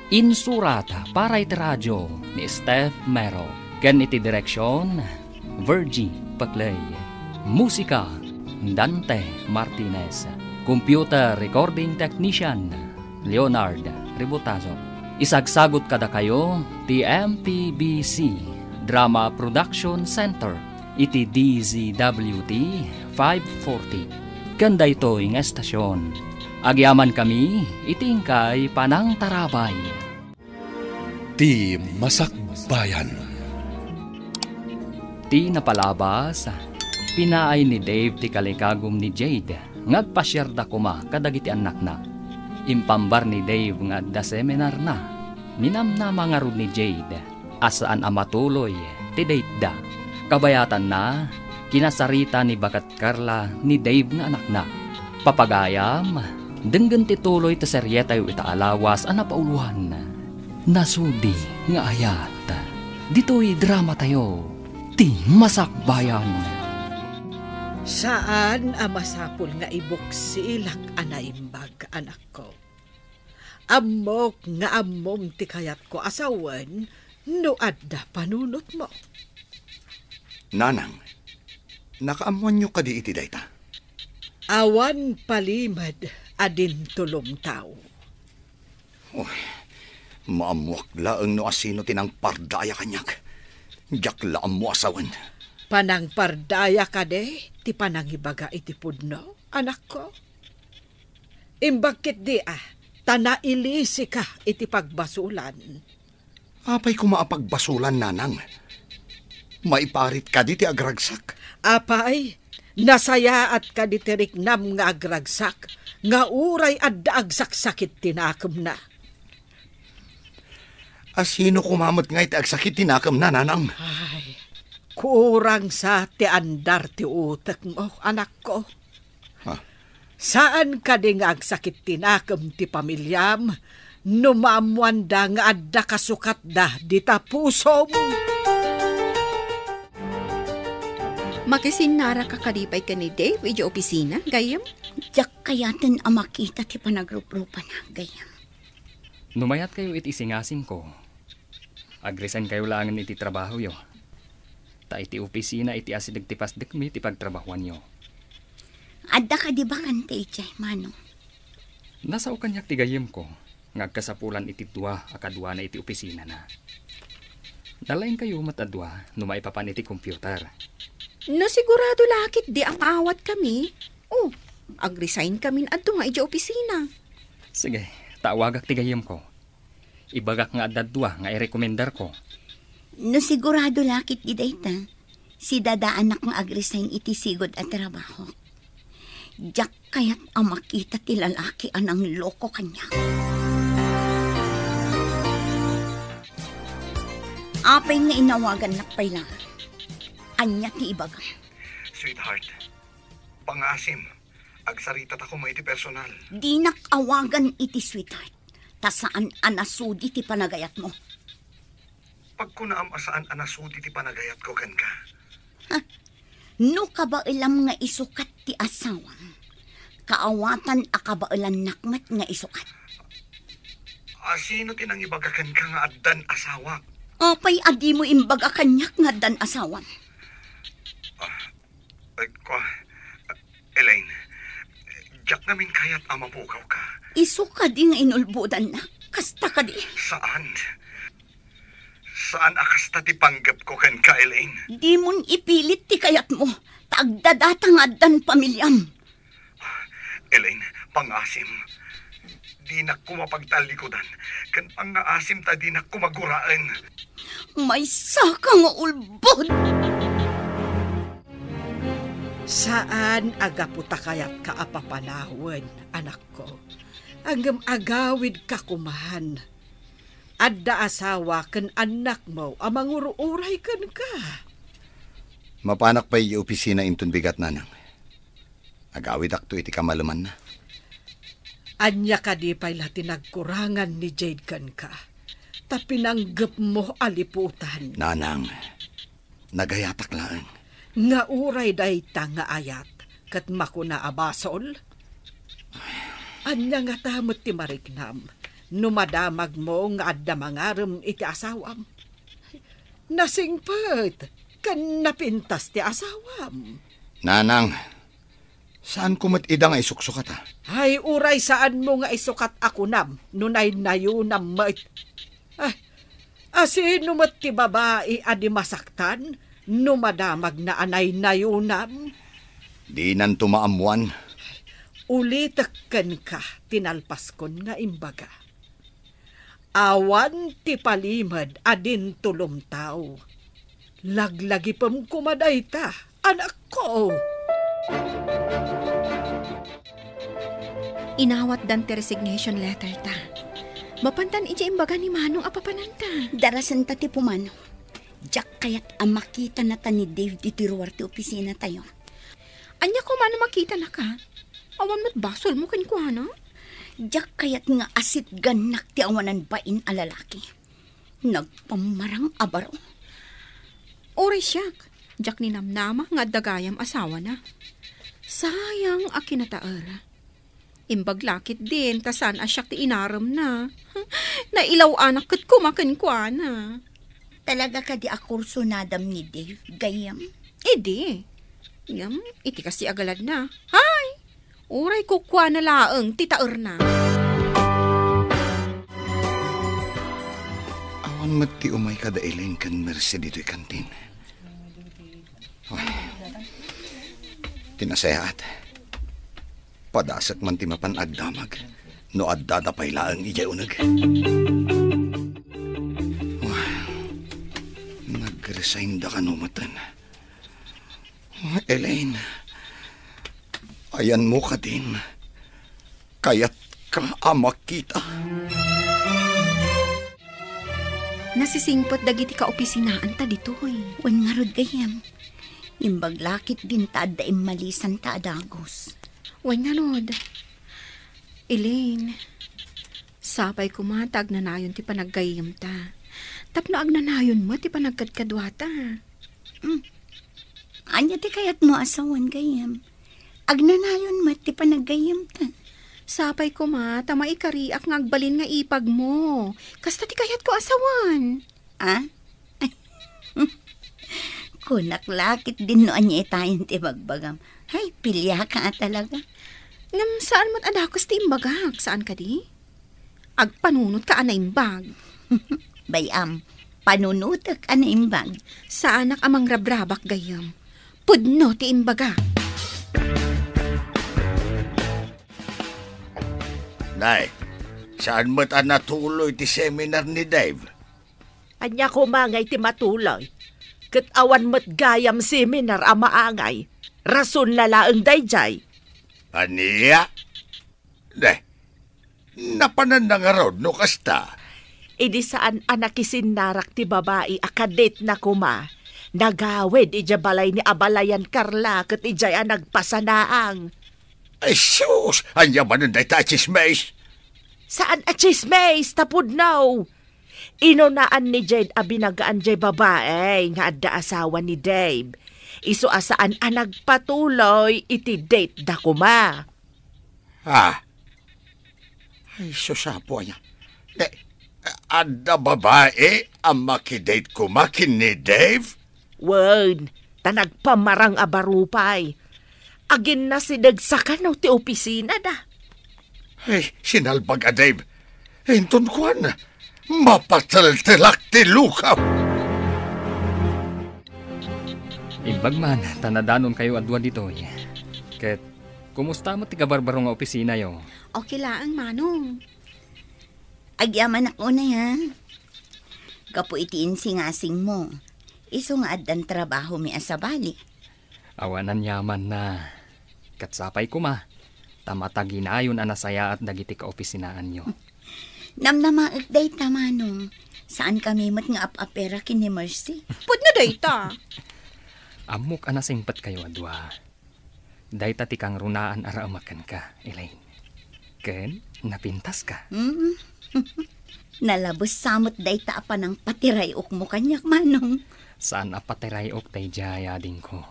Insurata para iti radyo ni Steph Mero. Ken iti direksyon, Virgie Paclay. Musika, Dante Martinez. Computer Recording Technician, Leonard Ributazo. Isagsagot kada kayo, ti MPBC Drama Production Center, iti DZWT 540. Ganda ito ng estasyon. Agyaman kami, itingkay panang tarabay. Ti Masakbayan. Ti napalabas, pinaay ni Dave ti kalikagom ni Jade, ngagpasyerda kuma kadagiti anak na. Impambar ni Dave nga da seminar na. Minamnama nga rod ni Jade, asaan amatuloy ti date da. Kabayatan na, kinasarita ni Bakat Carla ni Dave nga anak na. Papagayam, denggan ti tuloy ti seryeta yu itaalawas ana pauluhan. Nasudi nga ayat. Dito'y drama tayo, ti Masakbayan. Saan amasapol nga ibuksilak anaimbag, anak ko? Amok nga amom ti kayat ko asawan, no adda panunot mo. Nanang, nakaamuan nyo ka di iti dayta? Awan palimad adin tulong tao. Maamuak laeng no asino tinang pardaya kanyak. Diyak laam mo asawan. Panang pardaya ka de, ti panangibaga iti pudno, anak ko. Imbagkit di tanailisi ka iti pagbasulan. Apay kumaapagbasulan, nanang. Maiparit ka di ti agragsak. Apay, nasaya at ka di tiriknam nga agragsak, nga uray adda agsaksakit tinakam na. Asino kumamot nga iti agsakit tinakam na, nanang? Ay, kurang sa ti andar ti utak mo, anak ko. Saan ka di nga agsakit tinakam ti pamilyam, numamwanda nga adda kasukat da di tapusom. Makisinara ka kadipay ka ni Dave, iji opisina, gayam? Diyak kayatin ang makita ti panagrup-rupan na, gayam. Numayat kayo iti singasin ko. Agresan kayo langan iti trabaho yo. Ta iti opisina iti asidag ti pasdek mi ti pagtrabahuan yo. Adda ka di ba kante ichay, Manong? Nasa ukanyak ti gayem ko. Ngagkasapulan iti dua akadwa na iti opisina na. Dalain kayo matadwa no maipapan iti computer. No sigurado lakit di ang maawat kami. Oh, agresign kami adto nga iti opisina. Sige, tawagak ti gayem ko. Ibagak nga adadwa nga i-recommendar ko. No sigurado lakit di dayta, si dadaan na kong agresign iti sigod at trabaho. Diyak kaya't ang makita ti lalaki anang loko kanya. Apay nga inawagan na pala. Anya ti ibaga. Sweetheart, pangasim. Agsarita ta ko iti personal. Di nakawagan iti sweetheart. Ta saan anasudi ti panagayat mo? Pag kunaam asaan anasudi ti panagayat ko kan ka. No kabailam nga isukat ti asawa. Kaawatan akabailan nakmat nga isukat. Asino tinang ibagakan ka nga addan asawa? Apay adi mo imbaga kanyak nga addan asawa. Elaine, diyak namin kaya't amapukaw ka. Isuka di nga inulbudan na. Kasta ka di. Saan? Saan akasta ti panggap ko kan ka, Elaine? Di mon ipilit ti kayat mo. Tagdadata nga addan pamilyam. Elaine, pangasim. Di na kumapagtalikodan. Kan pangaasim ta di na kumaguraan. May saka nga ulbod. Saan agaputa kayat kaapapanahon, anak ko? Anggam agawid ka kumahan. Adda asawa kan anak mo amang uruuray kan ka. Mapanak pa yung opisina intun bigat, nanang. Agawid akto iti kamalaman na. Anya ka di pa'y latinagkurangan ni Jade kan ka. Tapinanggap mo aliputan. Nanang, nagayatak lang. Nga uray dayta nga ayat, kat makuna abasol. Anya nga tamot ti marignam, numadamag mo nga adda mangaram iti asawam. Nasingpet, kan napintas ti asawam. Nanang, Saan ko ida nga isuksukat ha? Ay, uray saan mo nga isukat ako nam, nunay nayo na mat. Asino mat ti babae adi masaktan, numadamag na anay nayo nam. Di nan tumaamuan. Ulitakkan ka, tinalpas kon nga imbaga. Awan ti palimad adin tulumtaw. Laglagi pam kumaday ta, anak ko. Inawat dan ti resignation letter ta. Mapantan iti imbaga ni Manong apapananta. Darasan ta ti pumano. Jack kayat ang makita na ta ni Dave di tiruar ti opisina tayo. Anya ko man makita na ka? Awan mo't basol mo kankwana? Jack kayat nga asit ganak ti awanan bain a lalaki. Nagpamarang abaro. Oray siyak. Jack ni namnama nga dagayam asawa na. Sayang a kinataara. Imbag lakit din, tasan asyak ti inaram na. Nailaw anak kat kumakankwana. Talaga ka di akurso nadam ni Dave, gayam? Di. Yam, iti kasi agalad na. Hay! Uray kukwa na laeng, titaer na. Awan mati umay kada Elaine kan mercy dito'y kantin. Ay, tinasayaat. Padasak man ti mapan agdamag, no addada pay laeng ijay unag. Nag-resign da ka numatan. Elaine, ayan mo ka din. Kaya't ka amak kita. Nasisingpot dagiti ka opisinaan ta ditoy. Wan nga rod gayam. Imbag lakit din ta adda malisan ta adagos. Wan nga rod. Elaine, sapay kumatag na nayon ti panaggayam ta. Tapno agnanayon mo ti panagkadkadwata. Anya ti kayat mo asawan gayam. Agnanayon mo ti panaggayam ta. Sapay ko ta maikariak nga agbalin nga ipag mo. Kasta ti kayat ko asawan. Kunak lakit din no anya itayin ti bagbagam. Hay, pilya ka talaga. Ngam saan mo't adakos ti imbagak? Saan ka di? Agpanunot ka ana imbag. Bayam, panunutak ana imbag. Sa anak amang rabrabak gayam. Pudno ti imbaga. Nay, saan mo't natuloy ti seminar ni Dave? Anya ko mangay ti matuloy. Kat awan mo't gayam seminar a maangay. Rason na laeng dayjay. Aniya? Napanan na nga raw no kasta. Idi saan anakisin narak ti babae akadet na kuma. Nagawid ija balay ni Abalayan Carla kat ijay nagpasanaang. Ay sus, anya manan day ta chismes. Saan a chismes? Tapod now. Inunaan ni Jade abinagaan jay babae nga adda asawa ni Dave. Iso asaan nagpatuloy iti date da kuma. Ay susapo niya. Adda babae ang makidate kumakin ni Dave? Wen, tanagpamarang abarupay. Agin na si dagsakan ti opisina da. Ay, sinalbag a Dave. Hinton kuan, mapataltilak ti lukaw. Imbag man, tanadanon kayo adwa dito. Ket, kumusta mo ti kabarbaro nga opisina yo? Okay lang, Manong. Agyaman ako na yan. Kapo itiin singasing mo. Iso nga addan trabaho mi asabali. Awanan yaman na. Katsapay ko ma. Tamataginayon anasaya at dagiti ka opisinaan nyo. Namnamaag day tamanong. Saan kami mat nga apapera kini Mercy? Pud na day ta. Amok anasingpat kayo adwa. Day ti kang runaan araamakan ka, Elaine. Ken, napintas ka. Nalabos samot day ta pa ng patirayok mo kanyak, Manong. Saan apatirayok tay jaya din ko?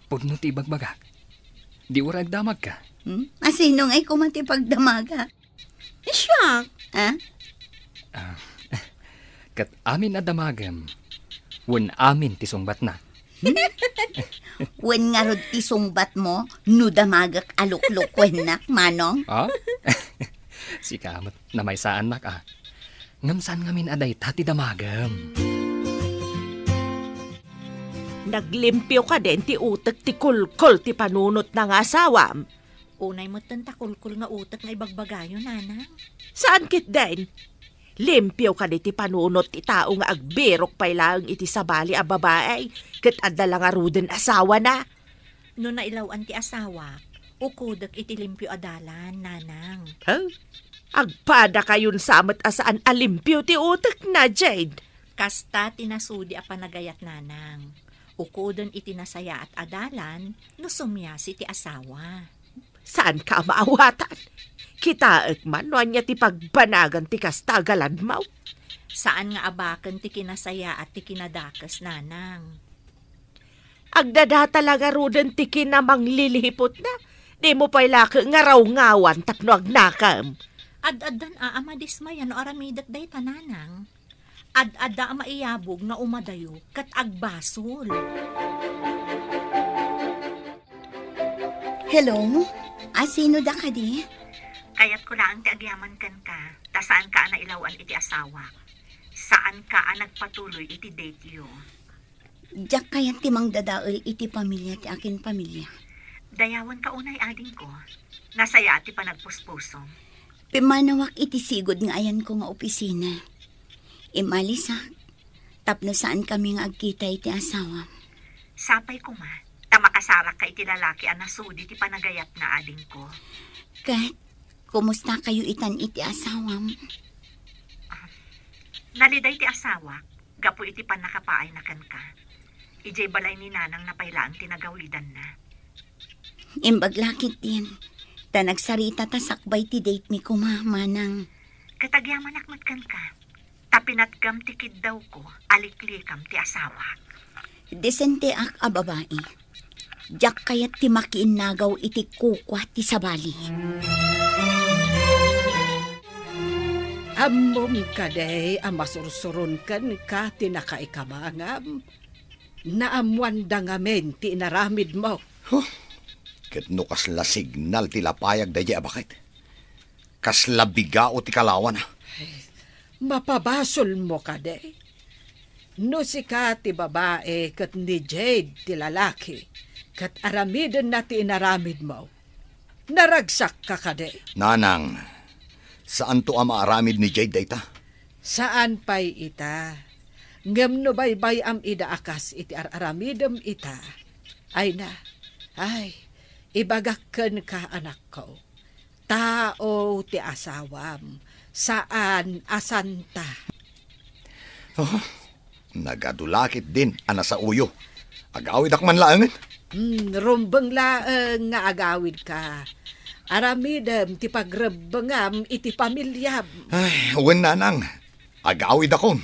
Pudno ti bagbagak. Di urag damag ka. Asinong ay kumatipagdamaga? Siya. Kat amin na damagam. Wen amin ti sungbat na. Wen nga rod ti sungbat mo, nudamagak aluklukwen nak, manong. Ah? Si kamot na may saan nak Ngamsan ngamin aday tati damagam. Naglimpyo ka din ti utek ti kulkol ti panunot ng asawam. Unay mo takulkul nga utak nga ibagbagayo, nanang. Saan kit din? Limpyo ka ti panunot ti tao nga agbirok pay lang iti sabali a babae, ket adala nga ruden asawa na. No nailawan ti asawa, ukudak iti limpyo adalan, nanang. Huh? Agpada kayon samat asaan alimpyo ti utek na, Jade. Kasta tinasudi a panagayat, nanang. Ukudon iti nasaya at adalan, no sumyasi ti asawa. Saan ka maawatan? Kitaek man, no anya ti pagbanagan ti kastagalan mo. Saan nga abakan ti kinasaya at ti kinadakas, nanang? Agdada talaga ruden ti kinamang lilihipot na. Di mo pa'y laki nga raw ngawan tapno agnakam. Ad-adan amadismaya no aramidat day tananang. Ad-ada maiyabog nga umadayo kat agbasol. Hello? Sino da ka di? Kayat ko lang ti agyaman kan ka, ta saan ka nailawan iti asawa. Saan ka nagpatuloy iti date yo. Diyak kayat timang dadaol iti pamilya ti akin pamilya. Dayawan ka unay ading ko. Nasaya ti panagpuspusong. Pimanawak iti sigod nga ayan ko nga opisina. Imalisak, tapno saan kami nga agkita iti asawa. Sapay ko ma, tamakasara ka iti lalaki ang nasudi ti panagayat nga ading ko. Kat, kumusta kayo itan iti asawam? Naliday ti asawa, gapo iti panakapaay na kan ka. Ijay balay ni nanang napailaan tinagawidan na. Imbaglakit din. Ta nagsarita ta sakbay ti date mi kumamanang. Katagyaman akmat kan ka. Tapinatgam tikid daw ko, aliklikam ti asawa. Desente ak a babae. Diyak kayat ti makiinagaw iti kukwa ti sabali. Amom kaday amasursurun kan ka tinakaikamangam. Naamwanda ngamen ti inaramid mo. Huh? Ket no kasla signal ti lapayag dahi abakit. Kasla bigao ti kalawan. Mapabasol mo kaday. No si ka ti babae kat ni Jade ti lalaki. Kat aramidin na ti inaramid mo. Naragsak ka kaday. Nanang, saan to ama aramid ni Jade dayta? Saan pa'y ita? Ngem no baybay am ida akas iti aramidem ita. Ay na, ay, ibagaken ka anak ko. Tao ti asawam, saan asanta. Oh, nagadulakit din ana sa uyo. Agawid akman laangan. Rumbeng laeng nga agawid ka. Aramidem ti pagrebengam iti pamilyam. Ay, uwan nanang. Agawid akon.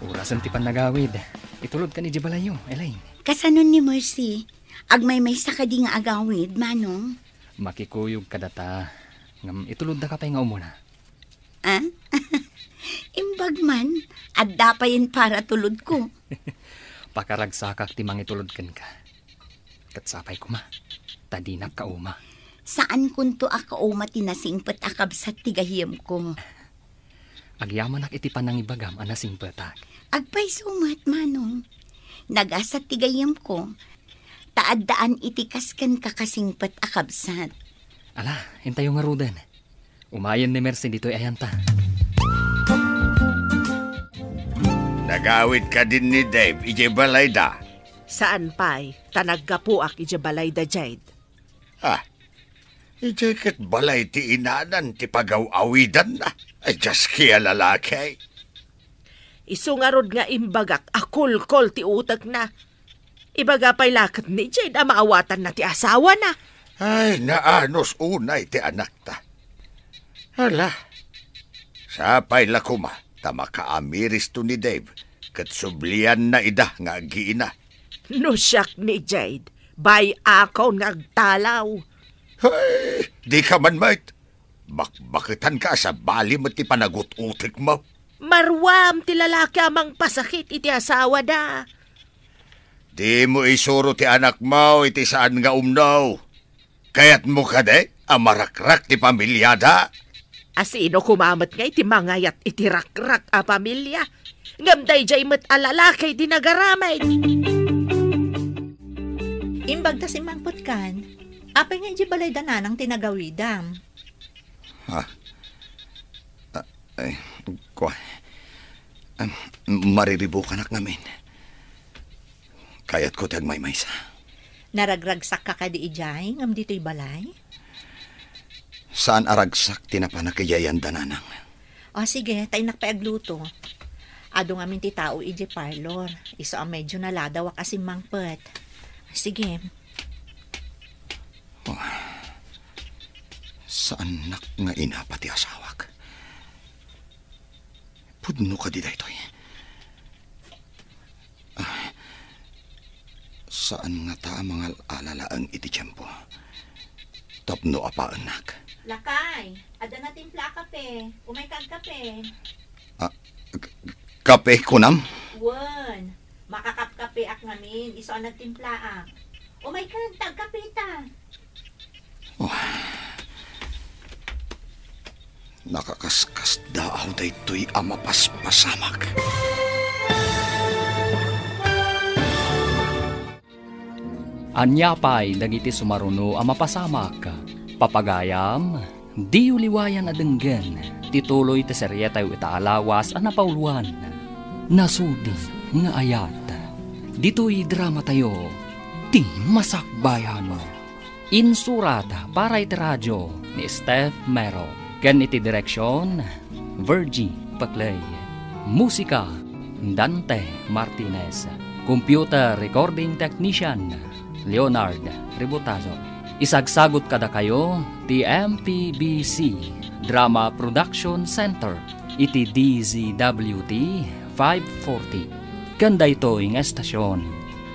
Urasan ti panagawid. Itulod ka ni Jibalayo, Elaine. Kasanon ni Mercy, agmay-may sa kadi nga agawid, manong. Makikuyog ka data. Ngam itulod da ka pa'y nga umuna. Imbag man, adda pa yun para tulod ko. Pakaragsakak ti mangitulod kan ka. Katsapay ko ma, tadinak ka uma. Saan kunto ako uma tinasingpet akabsat tigahiyam ko? Agyaman ak iti panangibagam anasing petak. Agpay sumat, manong. Nagasat tigayam ko. Taaddaan itikaskan kakasingpet akabsat. Ala, hintayo nga rudan. Umayan ni Mercy dito'y ayanta. Nagawid ka din ni Dave, ije balayda. Saan pa'y tanaggapuak ije balayda, Jade? Ije kat balay ti inanan ti pagaw-awidan na. Ay, just kaya lalaki. Isungarod nga imbagak, akul-kol ti utak na. Ibaga pa'y lakat ni Jade, maawatan na ti asawa na. Ay, naanos unay ti anak ta. Hala, sapay lakuma, tamakaamiris to ni Dave, kat sublian na ida nga agiina. No siyak ni Jade, bay ako ngagtalaw. Ay, di ka man mait. Bakbakitan ka sa bali mo ti panagut-utik mo. Marwam ti lalaki amang pasakit iti asawa da. Di mo isuro ti anak mo iti saan nga umnaw. Kaya't mo kade, amarakrak ti pamilyada. Asino kumamat nga iti mangayat iti rakrak a pamilya. Ngamday jay met alalakay di nagaramay. Imbag ta si Mangputkan, apay nga iti balay dananang tinagawidam. Mariribukan namin. Kaya't ko tag maymaysa. Naragragsak ka ka di ijay, ngam dito'y balay? Saan aragsak tinapanakiyayan dananang? O sige, tayo nakpaagluto. Ado nga ti tao iji parlor. Iso ang medyo naladawak asim mangpet. Sige. Saan nak nga ina pati asawak? Pudno ka di daytoy. Saan nga ta mga alalaang iti tiyempo? Tapno apaan nak? Lakay, ada na timpla kape. Umay kag kape. Kape kunam? Wan, makakapkape ak ngamin. Iso ang nagtimpla ak. Umay kag tag kape ta. Nakakaskas daaw daytoy amapaspasamak. Anyapay dagiti sumaruno ang mapasamak. Papagayam, di uliwayan adenggen. Tituloy ti serye tayo itaalawas ang napauluan. Nasudi nga ayat. Dito'y drama tayo, ti masakbayan. Insurata para iti radyo ni Steph Mero. Ken iti direksyon, Virgie Paclay. Musika, Dante Martinez. Computer recording technician, Leonard Ributazo. Isagsagot kada kayo, ti MPBC Drama Production Center, iti DZWT 540. Kanda ito ing estasyon.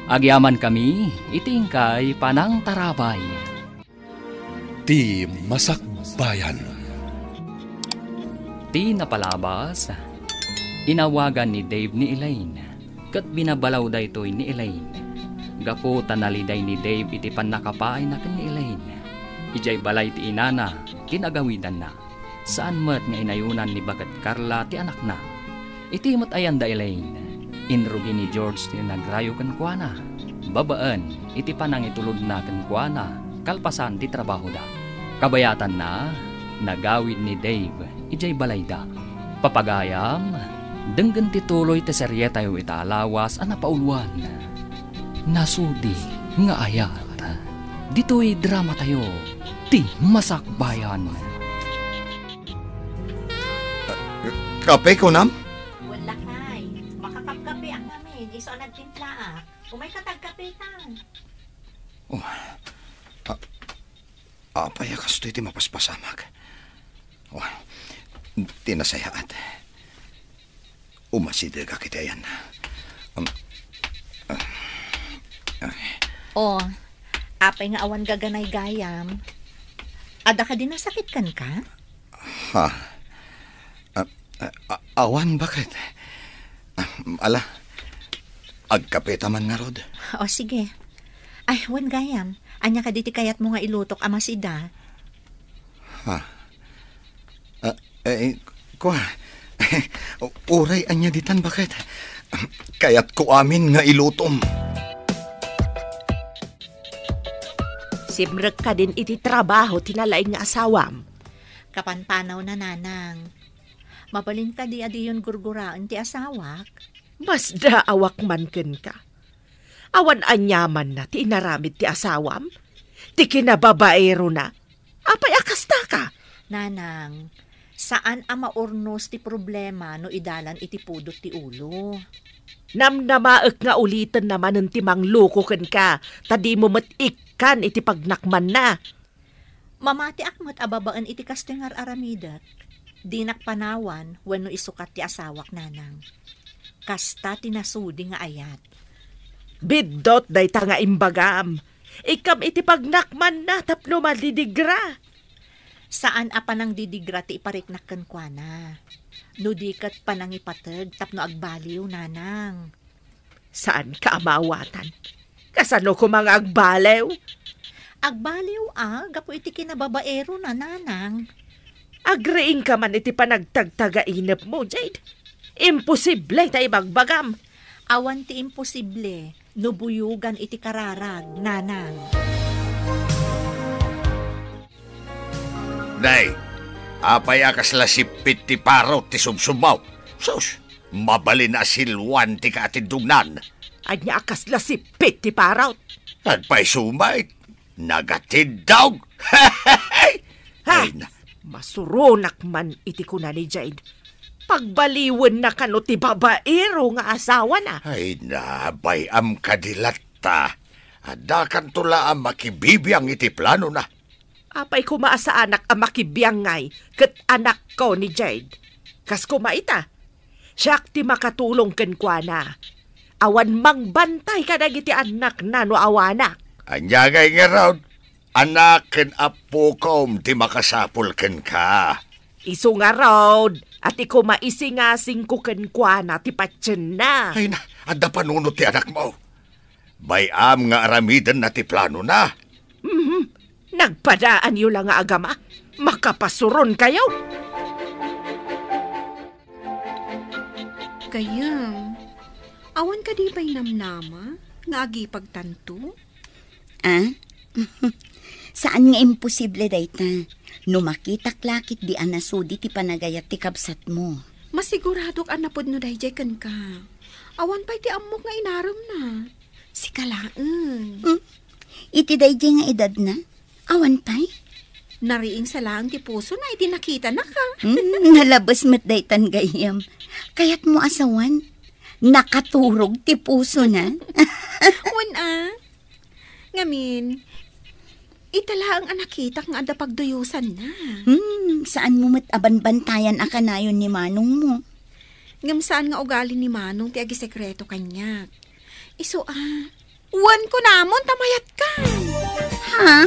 Agyaman kami, itingkay panang tarabay. Ti Masakbayan. Ti napalabas, inawagan ni Dave ni Elaine, kat binabalaw da ito ni Elaine. Gapo tanaliday ni Dave iti panakapay na kan ni Elaine. Ijay balay ti inana, kinagawidan na. Saan mat nga inayunan ni Bagat Carla ti anak na. Iti mat ayan da Elaine. Inrugi ni George ti nagrayo kan kuana. Babaan, iti panang itulod na kan kuana. Kalpasan ti trabaho da. Kabayatan na, nagawid ni Dave, ijay balay da. Papagayam, denggan tituloy ti serye tayo itaalawas ang napauluan. Nasudi nga ayat. Dito'y drama tayo, ti masakbayan. Kape kunam? Wala kay. Makakapkape ang namin. Iso ang nagtimpla ak. Umay katagkape tan. Apaya kasto iti mapaspasamag. Tinasayaat. Umasida ka kitayan. Apay nga awan gaganay gayam. Ada ka din nasakit kan ka? Awan bakit? Ala, agkapeta man nga rod. O sige. Ay, wan gayam. Anya ka diti kayat mo nga ilutok amasida. Uray anya ditan bakit? Kayat ko amin nga ilutom. Simrek ka din iti trabaho tinalay nga asawam. Kapanpanaw na nanang. Mabalin ka di adiyon gurguraan ti asawak. Mas daawak man ken ka. Awan anyaman na ti inaramid ti asawam. Ti kinababaero na. Apay akasta ka. Nanang, saan ang maurnos ti problema no idalan iti pudot ti ulo? Namnamaek nga ulitan naman ng timang loko ken ka. Tadi mo matikan iti pagnakman na. Mamati akmat ababaan iti kastengar aramidat. Di nakpanawan wenno isukat ti asawak nanang. Kasta tinasudi nga ayat. Biddot day ta nga imbagam. Ikam iti pagnakman na tapno malidigra. Saan apa nang didigra ti ipariknakkan kwa na. No dikat pa nang ipatag tapno agbaliw, nanang. Saan ka amawatan? Kasano ko mga agbalew? Agbaliw gapo iti kinababaero na, nanang. Agreing ka man iti panagtagtaga-inap mo, Jade. Imposible tayo bagbagam. Awan ti imposible, no buyugan iti kararag, nanang. Nay, apay akas la sipit ti parot ti sumsumaw. Sus, mabali na silwan ti katindugnan. Anya akas la sipit ti paraw. At pa'y sumait, nagatindog. Ha? Masurunak man iti kuna ni Jade. Pagbaliwan na kano ti babaero nga asawa na. Ay nabay am kadilata. Adakan tula ang makibibiyang iti plano na. Apay kuma sa anak ang makibiyang ngay kat anak ko ni Jade. Kas kumaita. Siyak ti makatulong kenkwa na. Awan mangbantay ka na iti anak na no awanak. Anyagay nga raw, anak ken apo kom ti makasapul ken ka. Isu nga raw, at iko maisingasing ko kenkwa na ti patsen na. Ay na, adda panunod ti anak mo. Bayam nga aramidan na ti plano na. Nagpadaan yu lang nga agama. Makapasuron kayo. Kayang, awan ka di ba'y namnama? Nga agi pagtanto? Saan nga imposible dayta? No makitak-lakit di anasudi ti panagayat ti kabsat mo. Masiguradok anapod no dayjay kan ka. Awan pa'y ti amok nga inaram na. Si kalaan. Iti dayjay nga edad na? Awan pa'y? Nariing sa laang ti puso na iti nakita na ka. Nalabas mat daytan gayam. Kaya't mo asawan, nakaturog ti puso na. Wan Ngamin, itala ang anakitak nga ada pagduyusan na. Saan mo mat abanbantayan akanayon ni Manong mo? Ngam saan nga ugali ni Manong ti agi sekreto kanya. Iso wan ko namon tamayat ka. Ha?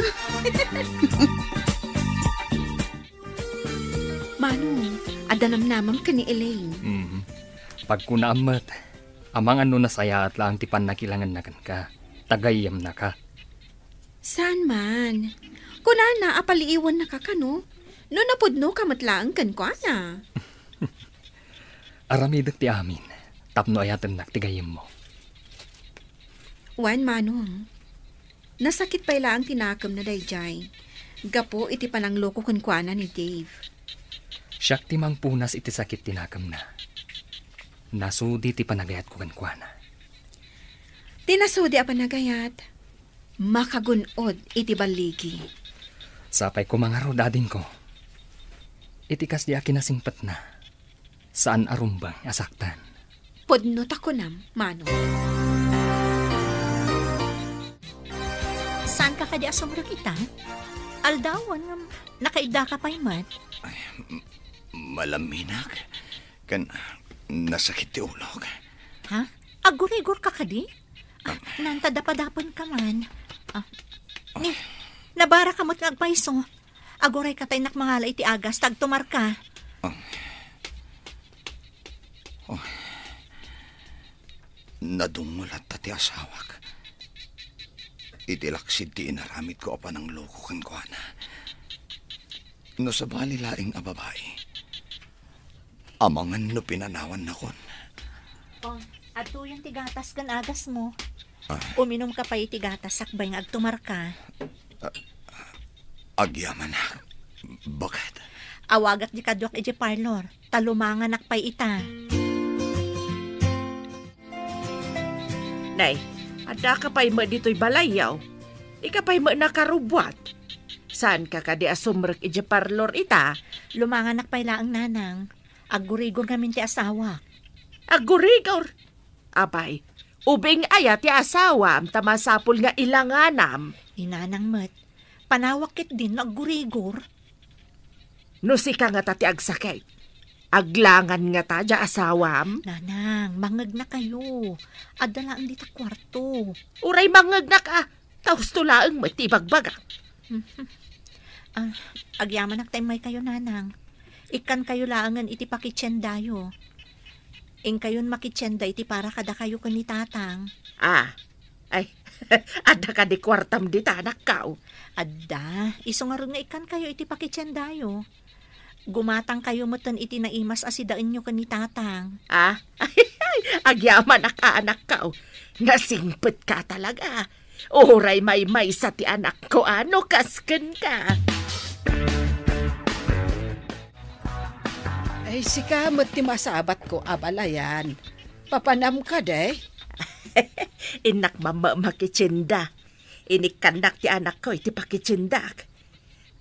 Manong, adanam namam ka ni Elaine. Pag kunaamat, amang ano nasaya at lang tipan na kilangan na ka. Tagayam na ka. Saan man? Kunana, apaliiwan na ka no? No napudno ka matlaang kan ko na. Aramidak ti amin. Tapno ayatan naktigayim mo. Wan, Manong. Nasakit pa ila ang tinakam na dayjay. Gapo iti panangloko kan ko ni Dave. Siyak ti mang punas iti sakit tinakam na. Nasudi ti panagayat ko kan kuana. Tinasudi a panagayat. Makagunod iti baligi. Sapay ko mga rodadin ko. Itikas di akin nasingpat na. Saan arumbang asaktan? Podno tako nam, Manong. Saan ka kadi asumro kita? Aldawan nga nakaida ka pa'y mat. Malaminak. Kan nasakit ti ulog. Ha? Agurigor ka kadi? Nantadapadapan ka man. Ni, nabara ka mo't ngagpaiso. Aguray ka tayo nakmangala iti agas, tagtumar ka. Nadungulat ta ti asawak. Itilaksid ti inaramid ko pa ng loko kan ko na. No sa bali laing a babae. Amangan no pinanawan na kon. Ato yung tigatas kan agas mo. Uminom ka pa itigatas sakbay nga agtumar ka. Agyaman na. Bakit? Awagat di kadwak iti parlor. Talumangan nakpay ita. Nay, ada ka pa'y mo dito'y balayaw. Ika pa'y mo nakarubwat. Saan ka kadi asumrek iti parlor ita? Lumangan nakpay laang nanang. Agurigor ngamin ti asawa. Agurigor? Abay, ubing aya ti asawa tamasapul nga ilanganam. Inanang met, panawakit din agurigor. No si ka nga tati agsakay. Aglangan nga ta dya asawam. Nanang, mangag na kayo. Adalaan dita kwarto. Uray mangag na ka. Taos tulaang matibagbaga. Agyaman may kayo nanang. Ikan kayo laangan iti pakitsendayo. Ing kayon makitsenda iti para kada kayo ni tatang. Ada ka di kwartam di tanak kao. Adda, iso nga rin nga ikan kayo iti pakitsendayo. Gumatang kayo matan iti naimas asidaan nyo ni tatang. Agyaman anak kao. Nasingpet ka talaga. Oray may sa ti anak ko, ano kasken ka. Ay, sikamot ti masabat ko, abalayan. Papanam ka, day. Inak mama makitsinda. Inikanak ti anak ko, iti pakitsindak.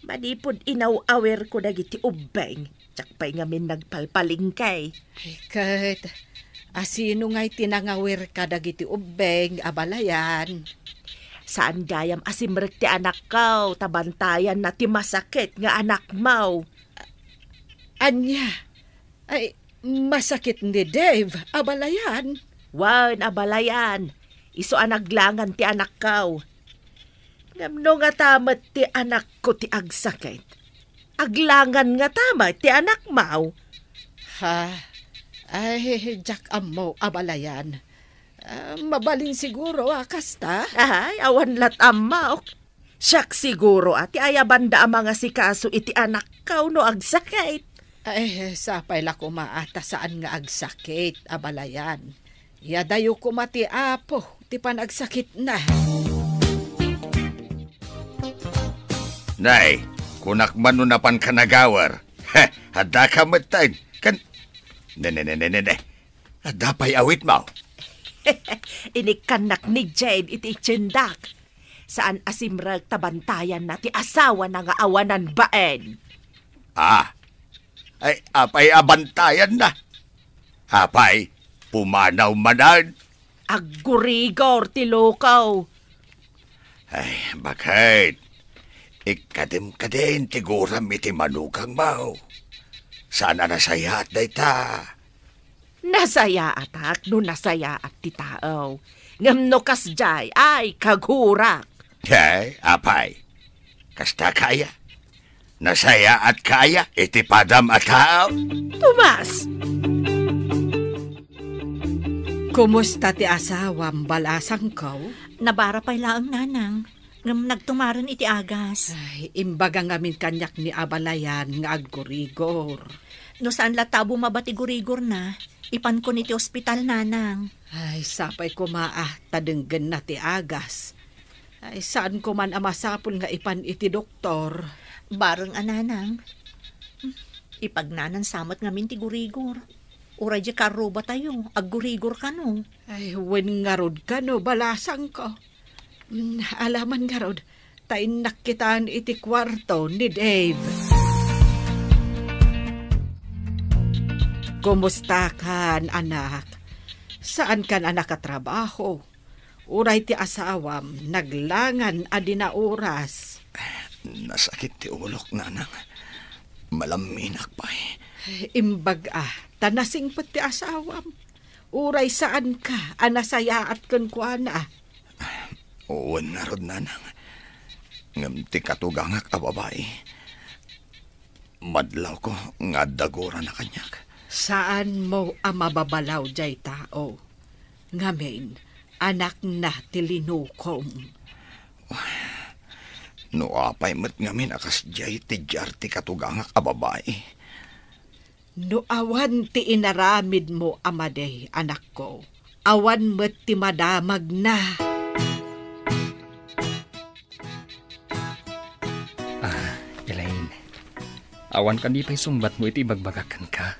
Manipod inaw-awer ko na iti ubeng. Tsakpay ngamin nagpalpalingkay. Ay, kahit asino nga'y tinangawer ka dagiti ubeng, abalayan. Saan gayam asimrek ti anak ko, tabantayan na ti masakit nga anak mo. Anya, ay masakit ni Dave, abalayan. Wan, abalayan. Iso anaglangan ti anak ko. Ngamno nga tamat ti anak ko ti agsakit. Aglangan nga tamat ti anak mo. Ay, Jack amo, abalayan. Mabalin siguro, kasta? Ay, awan lat amaw. Siyak siguro, ati ayabanda ang mga sikaso iti anak ko no agsakit. Ay, sapay la kumaata saan nga agsakit, abalayan. Yadayo kumati apo, ti panagsakit na. Nay, kunak manunapan ka nagawar. Hada ka matay. Ne. Hada pa'y awit mo. Inikanak ni Jade iti tsindak. Saan asimrag tabantayan na ti asawa na nga awanan baen. Ay apay abantayan na. Apay, pumanaw manan. Aggurigor ti lokaw. Ay, bakit? Ikadim-kadin tiguram iti manukang mau. Sana nasaya at dayta. Nasaya atak no nasaya at ti tao. Ngamno kasjay ay kagurak. Hey, apay. Kasta kaya. Nasaya at kaya iti padam at tao. Tomas! Kumusta ti asawam balasang ko? Nabara pa'y laang nanang. Ngam nagtumaran iti agas. Ay, imbaga ngamin kanyak ni abalayan nga aggurigor. No saan latabo mabati gurigor na, ipan ko niti ospital nanang. Ay, sapay ko tadenggen na ti agas. Ay, saan ko man amasapul nga ipan iti doktor. Bareng ananang. Ipagnanan samat ngamin ti gurigor. Uray di karuba tayo, aggurigor ka no. Ay, wen nga rod ka no, balasang ko. Alaman nga rod, tayo nakitaan iti kwarto ni Dave. Kumusta kan, anak? Saan kan anak katrabaho? Uray ti asawam, naglangan adina oras. Nasakit ti ulok, nanang. Malaminak pa Imbag tanasing pati asawam. Uray saan ka, anasayaat kan kuana. Uwan na rod, nanang. Ngam ti katugangak a babae. Madlaw ko nga dagora na kanyak. Saan mo mababalaw jay tao? Ngamin, anak na tilinukom. No apay met ngamin akas jay ti jar ti katugangak a babae. No awan ti inaramid mo amaday, anak ko. Awan met ti madamag na. Elaine, awan ka di pa'y sumbat mo iti bagbagakan ka.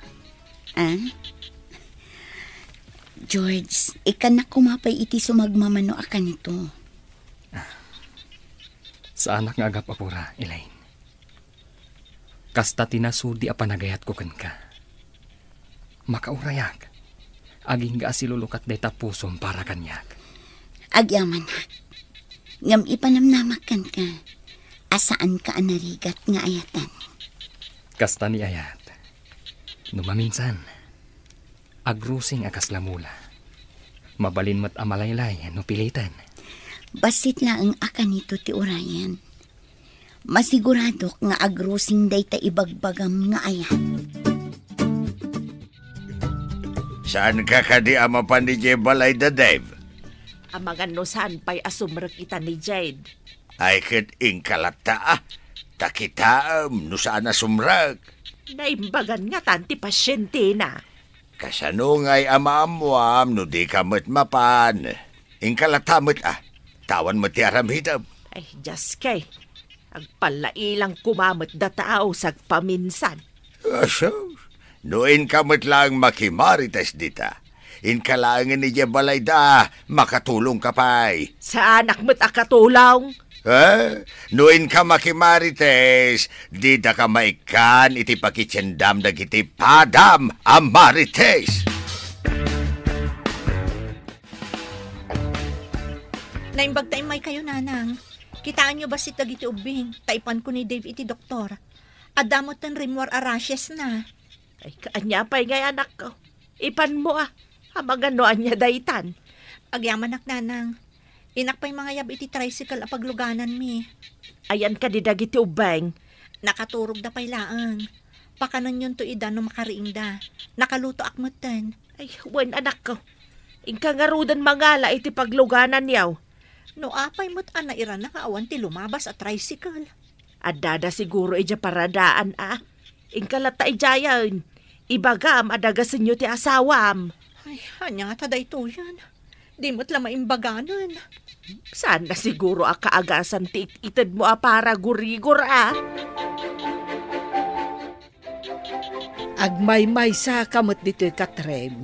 George, ikan na kumapay iti sumagmamano akan ito. Sa anak nga agapapura, Elaine. Kasta tinasudi a panagayat ko kan ka. Makaurayak. Aging ga asilulukat day tapusom para kanyak. Agyaman na. Ngam ipanamnamakan ka. Asaan ka anarigat nga ayatan? Kasta ni ayat. Numaminsan. Agrusing akas lamula. Mabalin mat amalaylay no pilitan. Basit laang akan ito ti urayan. Masigurado nga agrusing day ta ibagbagam nga ayat. Saan ka kadi amapan ni Balay da Dave? Amangan no saan pa'y asumrek ita ni Jade. Ay kat inkalata takitaam no saan na sumrag. Naimbagan nga tanti pasyente na. Kasano nga'y amaamwam no di ka mapan. Inkalata tawan mo ti aramhidam. Ay, just kay. Agpalailang kumamot da tao sa paminsan. So, noin kamot lang makimarites dita. Inkalangan ni Balay da, makatulong ka pa'y. Sa anak mo't akatulong? Noin ka makimarites, di da ka maikan iti pakitsendam da kiti padam amarites. Naimbag tayo may kayo, nanang. Kitaan nyo ba si Tagiti Ubing? Taipan ko ni Dave iti doktor. Adamot ng rimwar arashes na. Ay, kaanya pa'y ngay anak ko. Ipan mo Hamaganoan niya daytan. Agyamanak, nanang. Inak pa'y mga yab iti tricycle apagluganan mi. Ayan ka di Dagiti Ubing. Nakaturog da pa'y laang. Pakanan yun to idan no makariing da. Nakaluto akmutan. Ay, wan anak ko. Ingka nga rudan mangala iti pagluganan yaw. No apay mo't anairan na kaawan ti lumabas at tricycle. Adada siguro ija paradaan Ingkalata ijayan. Ibagam adagasin nyo ti asawam. Ay, hanya nga taday to yan. Di mo't lama imbaganan. Sana siguro kaagasan ti itid mo para gurigor Agmay-may sa kamot dito katrem.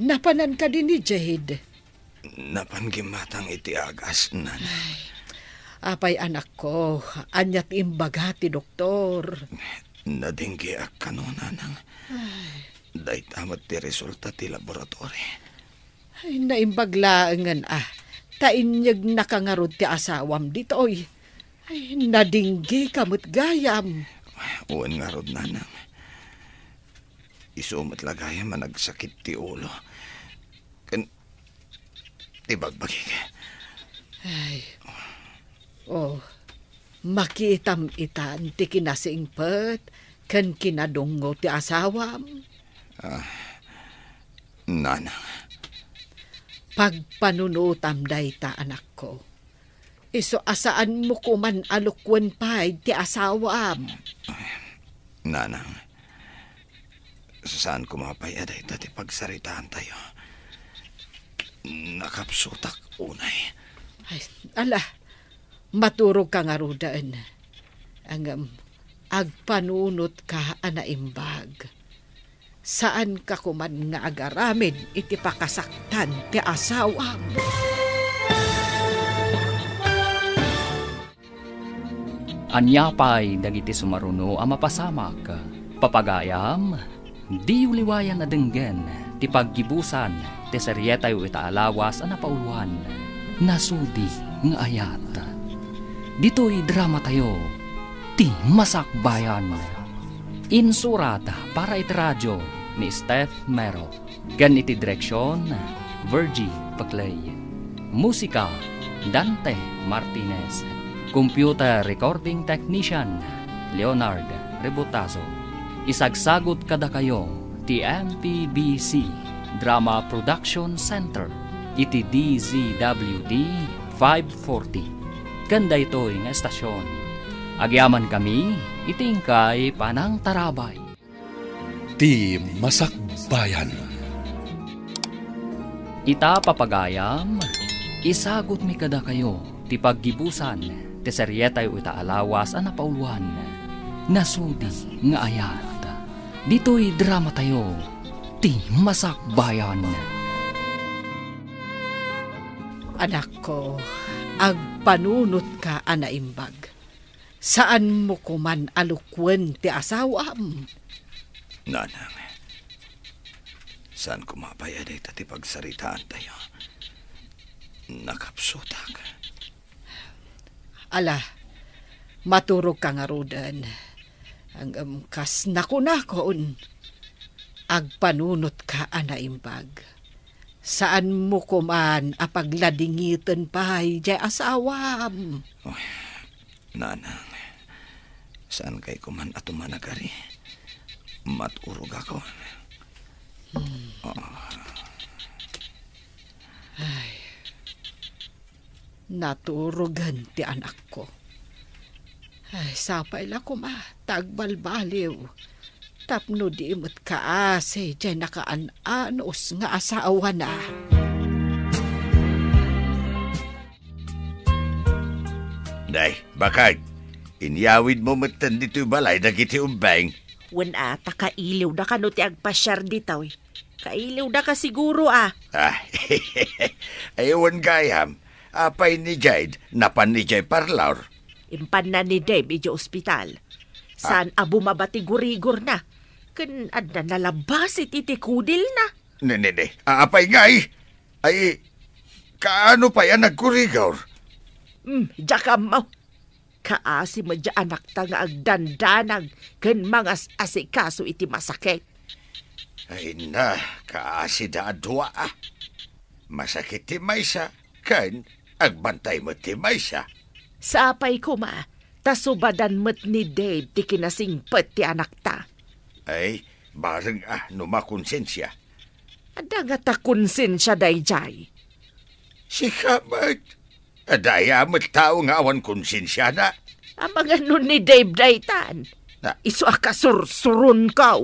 Napanan ka din ni Jade. Napanggimatang iti agas, nan. Apay anak ko, anyat imbaga ti doktor. Nadinggi ak kanunanang. Day tamat ti resulta ti laboratory. Ay, naimbaglaangan Tainyag nakangarod ti asawam dito oy. Ay, nadinggi kamot gayam. Uwan nga rod, nanang. Isumat lagayam nagsakit ti ulo. Tibagbagi ka. Ay. Makitam itan ti kinasingpet kan kinadungo ti asawam. Nanang. Pagpanunutam dayta anak ko. Iso asaan mo kuman alukwan pa'y ti asawam. Nanang. Saan kumapay dayta ti pagsaritaan tayo? Nakapsutak unay. Ay, maturog ka nga rudaan. Ang agpanunot ka anaimbag. Saan ka kuman nga agaramin iti pakasaktan ti asawam. Anyapay dagiti sumaruno ang mapasamak. Papagayam, di uliwayan na denggen ti paggibusan ti seryetay itaalawas ang napauluan. Nasudi nga ayat. Dito'y drama tayo, ti Masakbayan. Insurata para iti radyo ni Steph Mero. Gan iti direksyon, Virgie Paclay. Musika, Dante Martinez. Computer recording technician, Leonard Rebutazo. Isagsagot kada kayo, ti MPBC Drama Production Center. Iti DZWD 540. Ganda ito'y nga estasyon. Agyaman kami, itingkay panang tarabay. Ti Masakbayan. Ita papagayam, isagot mi kada kayo, ti paggibusan, ti seryetay itaalawas ang napauluan. Nasudi nga ayat. Dito'y drama tayo, ti Masakbayan. Anak ko, agpanunot ka anaimbag. Saan mo kuman alukwen ti asawam? Nanang, saan kumapay dayta ti pagsaritaan tayo? Nakapsutak. Maturog ka nga rudan. Ang kas nakunakon. Agpanunot ka anaimbag. Saan mo kuman apagladingitan pa'y di asawam? Nanang, Saan kay kuman ato managari? Maturog ako. Ay, naturugan ti anak ko. Ay, sapay la ko tagbalbaliw. Tapno di mo't kaase, dyan nakaan-anos nga asawa na. Day, bakag. Inyawid mo matan dito balay dagiti umbeng. Wala, takailiw na ka no ti agpasyar ditaw. Kailiw na ka siguro Ayawan gayam. Apay ni Jade, napan ni Jay Parlaur. Impan na ni Dave iji ospital. Saan bumabati gurigor na. Kan adna nalabas iti kudil na. Nene, apay ngay. Ay, kaano pa yan nagkurigor? Diya mo. Kaasi mo dya anak ta nga agdandanag kan mga asikaso iti masakit. Ay na, kaasi da adwa Masakit ti maysa, kan agbantay mo ti maysa. Sapay ko tasubadan mo't ni Dave ti kinasingpet ti anak ta. Ay, bareng numakonsensya. Ada nga ta konsensya dayjay. Si kamat. Adaya mo't tao nga awan konsensya na. Amang ano ni Dave daytan. Isu akasursurun ka.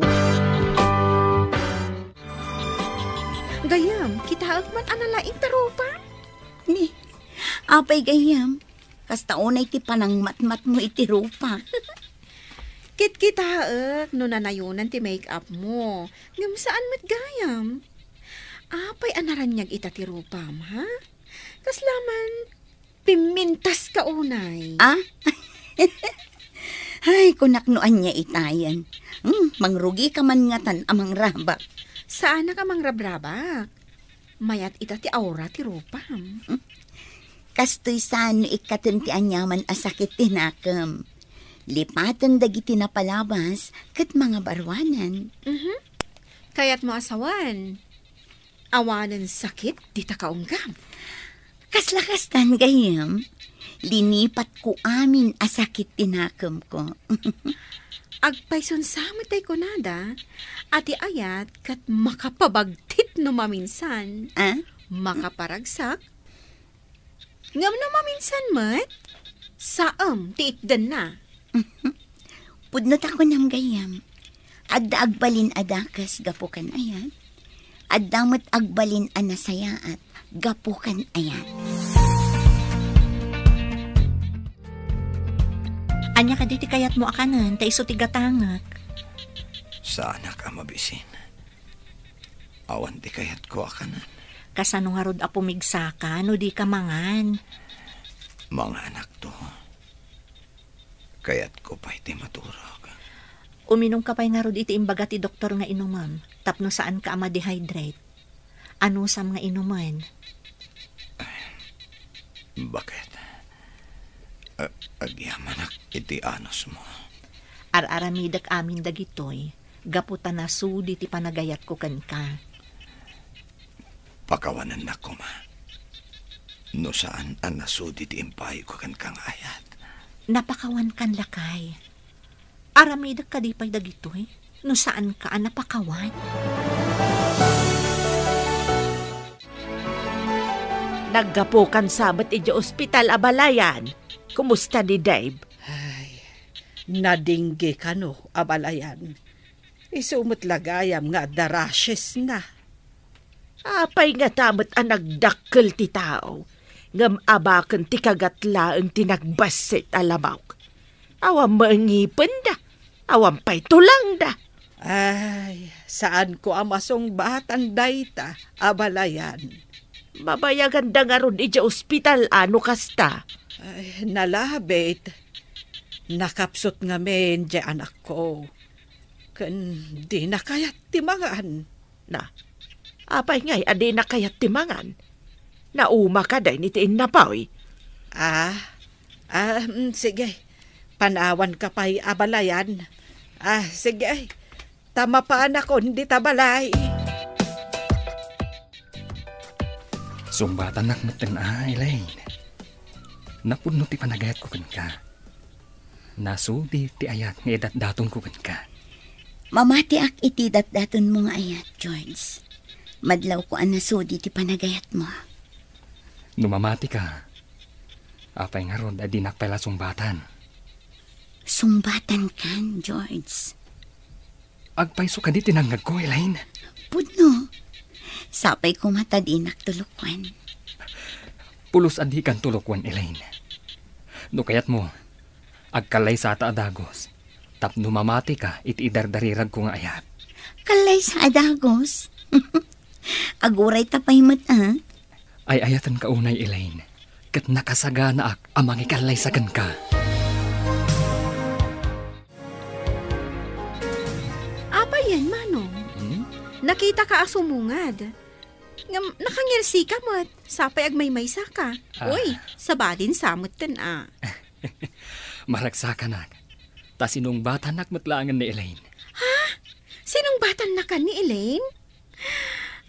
Gayam, kita agman analaing tarupa. Ni, apay gayam. Kasta unay ti panang matmat mo iti rupa. Kit-kitaak, no nanayunan ti make-up mo. Ngam saan mat gayam? Apay anaranyag ita ti rupam, ha? Kaslaman, pimintas ka unay. Ay, kunaknoan niya itayan. Mangrugi ka man ngatan amang rabak. Saan na ka mangrabrabak? Mayat ita ti aura ti rupam. Kastoy saan ikatan ti anyaman asakit tinakam. Lipatan dagiti na palabas kat mga barwanan. Kaya't mo asawan. Awanan sakit di ta kaunggam. Kaslakastan gayam. Linipat ko amin asakit tinakam ko. Agpayson samatay ko nada. Ati ayat kat makapabagtit no maminsan. Makaparagsak. Ngam no maminsan mat. Saam tiitdan na. Pudnot ako nam gayam. Adda agbalin adakas gapukan ayat. Adda mo't agbalin anasayaat gapukan ayat. Anya ka diti kayat mo akanan, ta iso tigatangak. Sa anak mabisin. Awan ti kayat ko akanan. Kasano nga rod apumigsa no di ka mangan. Mga anak to. Kayat ko pa iti maturog. Uminom ka pa'y nga rod iti imbaga ti doktor nga inumam. Tapno saan ka ma-dehydrate. Ano sa mga inuman? Bakit? Agyamanak iti anos mo. Ar-aramidak amin dagitoy. Gaputan na sudi ti panagayat ko kan ka. Pakawanan na ko No saan ang nasudi ti impayo ko kan kang ayat. Napakawan kan lakay. Aramidak ka di pa'y dagitoy. No saan ka napakawan? Naggapukan sabat iti ospital abalayan. Kumusta ni Dave? Ay, nadinggi ka no, abalayan. Isumot lagayam nga darashes na. Apay nga tamot ang nagdakkel ti tao. Ngam abakan ti kagatla ang tinagbasit alamaw. Awam maangipin da. Awam pa'y tulang da. Ay, saan ko amasong batan dayta, abalayan. Mabayagan da nga ron iti ospital ano kasta. Ay, nalabit. Nakapsot nga men di anak ko. Kan di na kayat timangan. Na, apay ngay adi na kayat timangan. Nauma ka day nitiin na pa'y. Sige. Panawan ka pa'y abalayan. Sige. Tama pa anak ko, hindi tabalay. Sumbatan nak meten Elaine. Napuno ti panagayat ko kan ka. Nasudi ti ayat nga idat-daton ko ka. Mamati ak iti dat-daton mo nga ayat, George. Madlaw ko ang nasudi ti panagayat mo. Numamati ka. Apay nga ron, adi nakpala sumbatan. Sumbatan kan, George. Agpaiso ka di tinanggag ko, Elaine. Pudno. Sapay ko matadinak tulukwan. Pulos adi kan tulukwan, Elaine. No kayat mo, agkalay sa ata adagos. Tapno mamati ka, iti idardarirag ko nga ayat. Kalay sa adagos? Aguray tapay mat, ah? Ay ayatan ka unay, Elaine. Kat nakasagana ak amang ikalay sa ka. Apa yan, Manong? Nakita ka asumungad. Nakangirsi ka mo't sapay agmay-maysa ka. Uy, sabadin samot tan ah. Maragsa ka nak. Ta sinong bata nakmatlangan ni Elaine. Ha? Sinong bata na ka ni Elaine?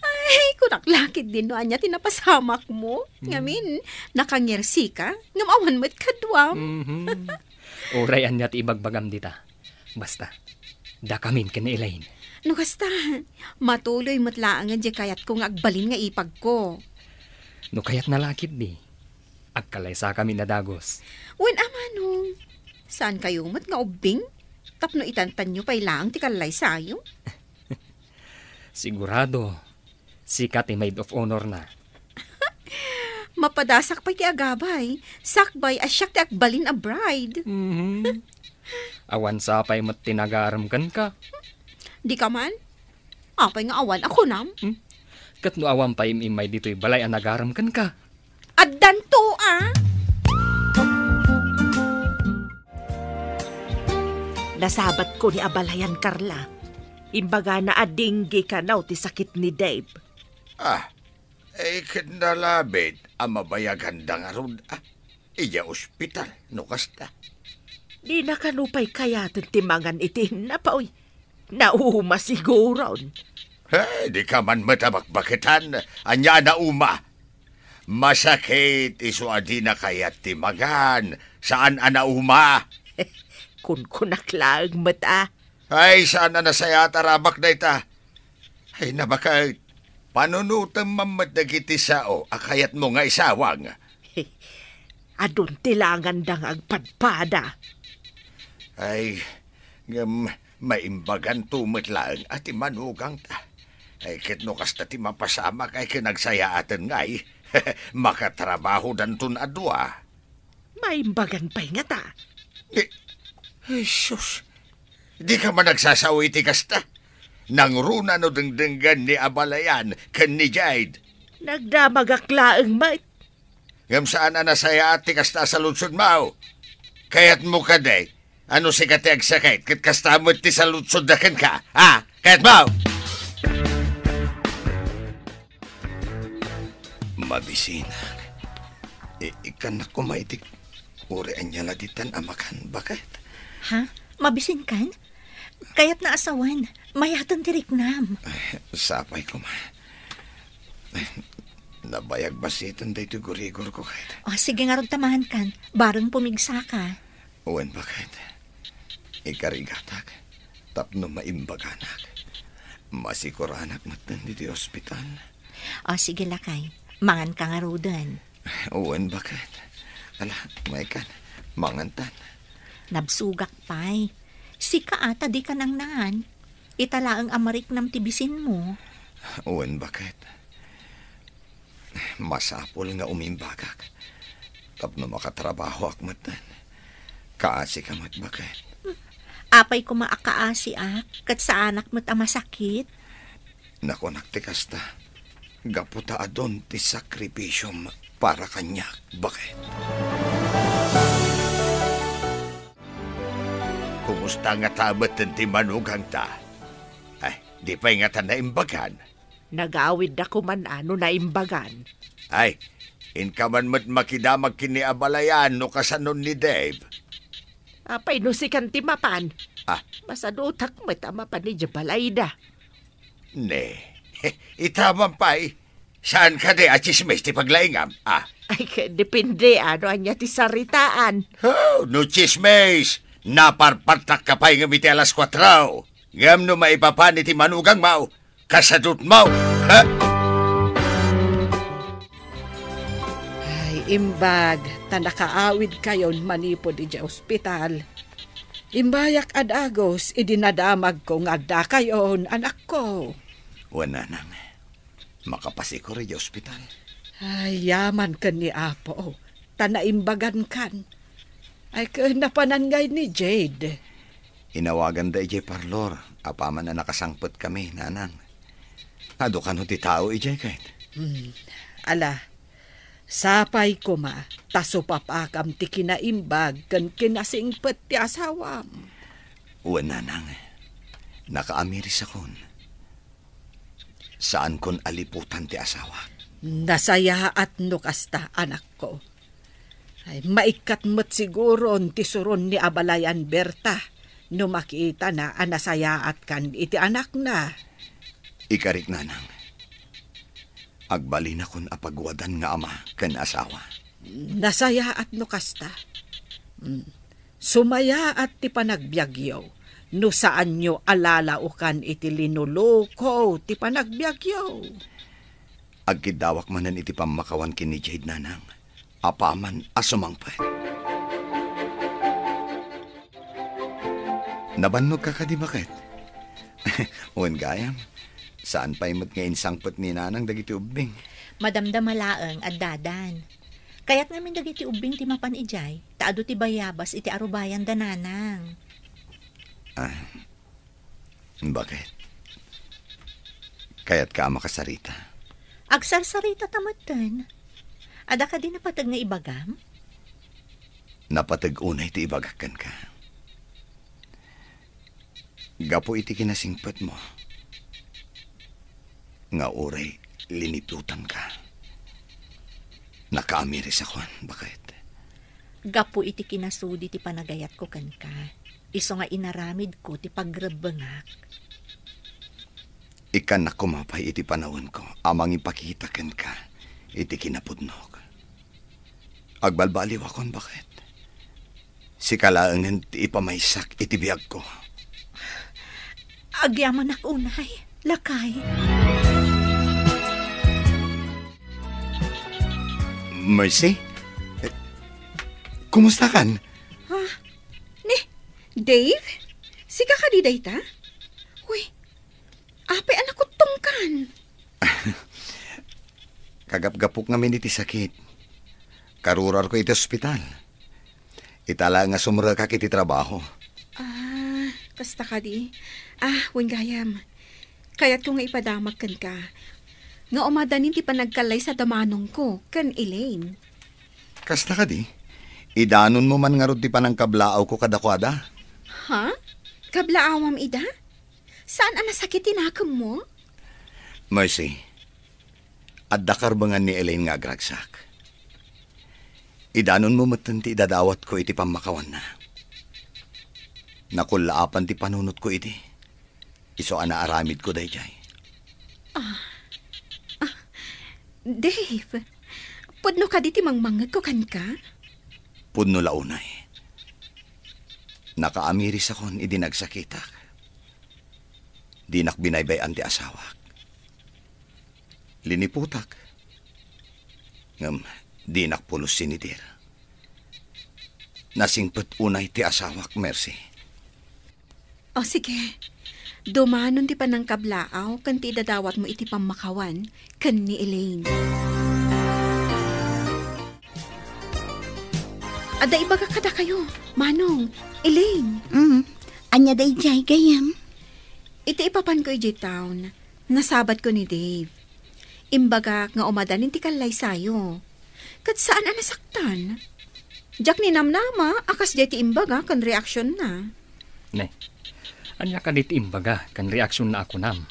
Ay, kunaklakit din no anya tinapasamak mo. Ngamin, nakangirsi ka. Ngamawan mo't kadwam. Oray anya ti ibagbagam dita. Basta, dakamin ka ni Elaine. No kasta, matuloy matlaangan di kayat kong agbalin nga ipag ko. No kayat nalakit di. Agkalay sa kami na dagos. Wen amanong, saan kayo mat nga ubing? Tapno itantan nyo pa'y lang ti kalay sayo? Sigurado, sikat ay maid of honor na. Mapadasak pa'y ti agabay, sakbay asyak ti agbalin a bride. Awan sapay mat tinagaram kan ka. Di ka man? Apay nga awan ako nam? Kat no awan pa imay dito'y balay ang nagaram kan ka. Addan to ah! Nasabat ko ni abalayan, Carla. Imbaga na adinggi ka naw ti sakit ni Dave. Kinalabit ang mabayagan da nga ron. Iya ospital, no kasta. Di nakanupay kaya timangan itin na pa, uy. Nauma siguro. Di ka man matabakbakitan. Anya na uma. Masakit iso adi na kaya timagan. Saan ana uma? Kun kunaklag mata. Ay, saan na nasaya tarabak na ita? Ay, nabakit. Panunutan mamat na kiti sao. Akayat mo nga isawang. Adun tilangan dang agpadpada. Ay, maimbagan tumitlaan at imanugang ta. Ay, kitno kasta ti mapasama kay kinagsayaatan ngay. Makatrabaho dantun adwa. Maimbagan pa'y nga ta. Ay, sus. Di ka man nagsasawi ti kasta. Nang runa no dengdenggan ni abalayan kan ni Jade. Nagdamagaklaang mait. Ngam saan na nasaya ti kasta sa lutsod mao. Kayat mo ka day. Ano si kati agsakit? Kat kastamot ti sa lutsod na kan ka. Ha? Kayat mo! Mabisinak. Ikan na kumaitik. Urian niya laditan amakan. Bakit? Ha? Mabisin kan? Kayat na asawan. Mayatan tiriknam. Sapay ko ma. Nabayag basitan dito gurigor ko kahit. Sige nga ron tamahan kan. Barang pumigsa ka. Uwan bakit? Ikarigatak. Tapno maimbaganak. Masikuranak matan dito ospital. Sige lakay. Mangan ka nga rodan. Uwan bakit? Ala, may kan. Mangantan. Nabsugak pa'y. Sika ata di ka nang naan. Italaang amarik nam tibisin mo. Uwan bakit? Masapol nga umimbagak. Tapno makatrabaho akmatan. Kaasi ka mat bakit? Apay ko maakaasi kat sa anak mo't masakit. Naku naktikas ta. Gaputa adon ti sakripisyom para kanya. Bakit? Kumusta nga tabat ti manugang ta? Ay, di pa nga ta naimbagan. Nagawid na kuman ano na imbagan. Ay, inkaman mo't makidamag kiniabalayan no kasanon ni Dave. Apay no si kantimapan. Masadutak matama pa ni Jabalayda. Ne, itaman pa'y. Saan ka di at chismis ti paglaingam? Ay, depende ano anya ti saritaan. Oh, no chismis. Naparpatak ka pa'y nga iti alas 4. Ngam no maipapan iti manugang mau. Kasadot mau. Ha? Ay, imbag, tanakaawid kayon manipod iti ospital. Imbayak adagos, idinadamag ko nga agda kayon, anak ko. Wala nang. Makapasi ko rin ospital. Ay, yaman ka ni Apo. Tanaimbagan kan. Ay, napanangay ni Jade. Inawagan da ijay parlor. Apaman na nakasangpot kami, nanang. Ado ka no ti tao ijay kahit. Ala, sapay ko ma. Taso papakam ti kinaimbag kan kinasingpet ti asawam. Wala nang. Nakaamiris akon. Saan kon aliputan ti asawa? Nasaya at nukasta, anak ko. Ay, maikat mo't siguro ti suron ni Abalayan Berta no makita na anasaya at kan iti anak na. Ikarik nanang. Agbali na kon apagwadan nga ama kan asawa. Nasaya at nukasta. Sumaya at ti panagbiagyaw. No saan nyo alalaukan iti linuloko ti panagbiagyaw. Agkidawak manan iti pamakawan kini Jade nanang. Apaman asumangpet. Nabannog ka ka di bakit? Uwan gayam, saan pa imot nga insangpet ni nanang dagiti ubing? Madamdamalaeng at dadan. Kaya't namin dagiti ubing ti mapan ijay, taado ti bayabas iti arubayan dananang. Bakit? Kaya't ka makasarita. Agsarsarita tamatan. Ada ka din napatag nga ibagam? Napatag unay ti ibagakan ka. Gapo iti kinasingpet mo. Nga oray liniputan ka. Nakaamiris akon, bakit? Gapo iti kinasudi ti panagayat ko kan ka. Iso nga inaramid ko ti pagrebengak. Ikan na kumapay iti panahon ko, amang ipakita ken ka, iti kinapudnog. Agbalbaliw akon, bakit? Si kalaangan ti ipamaysak iti biyag ko. Agyaman ak unay, lakay. Mercy? Kumusta kan? Dave? Sika ka di dayta? Uy, apay anak ko tungkan. Kagap-gapok nga miniti sakit. Karurar ko iti ospital. Itala nga sumra ka kiti trabaho. Kasta ka di. Wingayam. Kaya't ko nga ipadamag kan ka. Nga umadanin ti panagkalay sa damanong ko, kan Elaine. Kasta ka di? Idanon mo man nga rod ti panangkablaaw ko kadakwada. Ha? Kablaawam ida? Saan ang nasakit tinakam mo? Mercy, at dakarbangan ni Elaine nga agragsak. Idanon mo matan ti idadawat ko iti pamakawan na. Nakulaapan ti panunot ko iti. Iso anaaramid ko dayjay. Dave, pudno ka di ti mangmangag ko kan ka? Pudno launay. Nakaamiris akon idinagsakitak. Dinak binaybayan ti asawak. Liniputak. Ngam, dinak pulos sinitir. Nasingpet unay ti asawak, Mercy. Sige. Dumanon ti panangkablaaw kan ti dadawat mo iti pamakawan kan ni Elaine. Ada ibaga kada kayo, Manong, Elaine. Anya day jay gayam. Iti ipapan ko iti town. Nasabat ko ni Dave. Imbaga nga umadanin ti kalay sayo. Kat saan ang nasaktan? Jak ni namnama, akas jay ti imbaga kan reaksyon na. Ne, anya ka dit imbaga kan reaksyon na ako nam.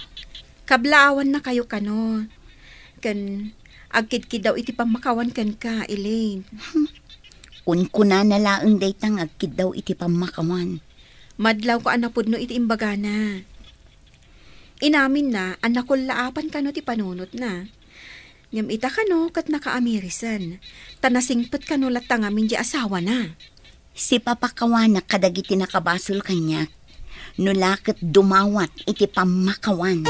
Kablaawan na kayo kano. Kan agkid-kid daw iti pamakawan kan ka, Elaine. Unkuna na laeng daytang agkid daw iti pamakawan. Madlaw ko anapod no iti imbaga na. Inamin na, anakol laapan ka no ti panunot na. Ngam ita ka no, kat nakaamirisan. Tanasingpet ka no latangamin di asawa na. Si papakawanak kadagiti nakabasol kanyak. Nulakit dumawat iti pamakawan.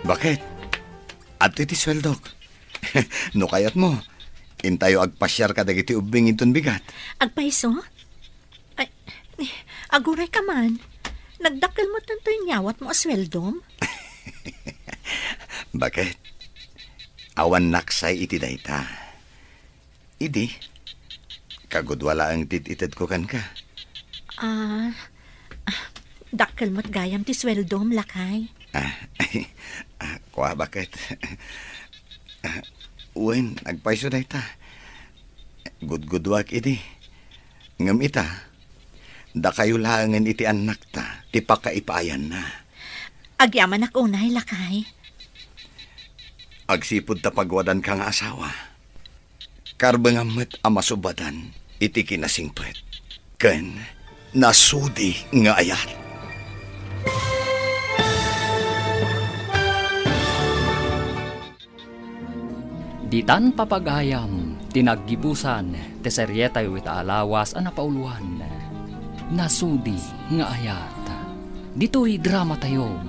Bakit? At iti sweldok. No kayat mo, intayo agpasyar ka dagiti ubing inton bigat. Agpaiso? Ay, aguray ka man. Nagdakil mo tanto yung nyawat mo asweldom? Bakit? Awan naksay iti dayta. Idi, kagudwala ang titited ko kan ka. Dakil mo't gayam ti sweldom, lakay. Kuha, bakit? Uwin, nagpaiso dayta. Gudgudwag idi. Ngam ita, da kayo langan iti anak ta, ti pakaipayan na. Agyaman ak unay, lakay. Agsipod ta pagwadan ka nga asawa. Karbangamet amasubadan, iti kinasingpret. Ken, nasudi nga ayat. Ditan papagayam, tinaggibusan, teseryetay wit alawas ang napauluan. Nasudi nga ayat. Dito'y drama tayo,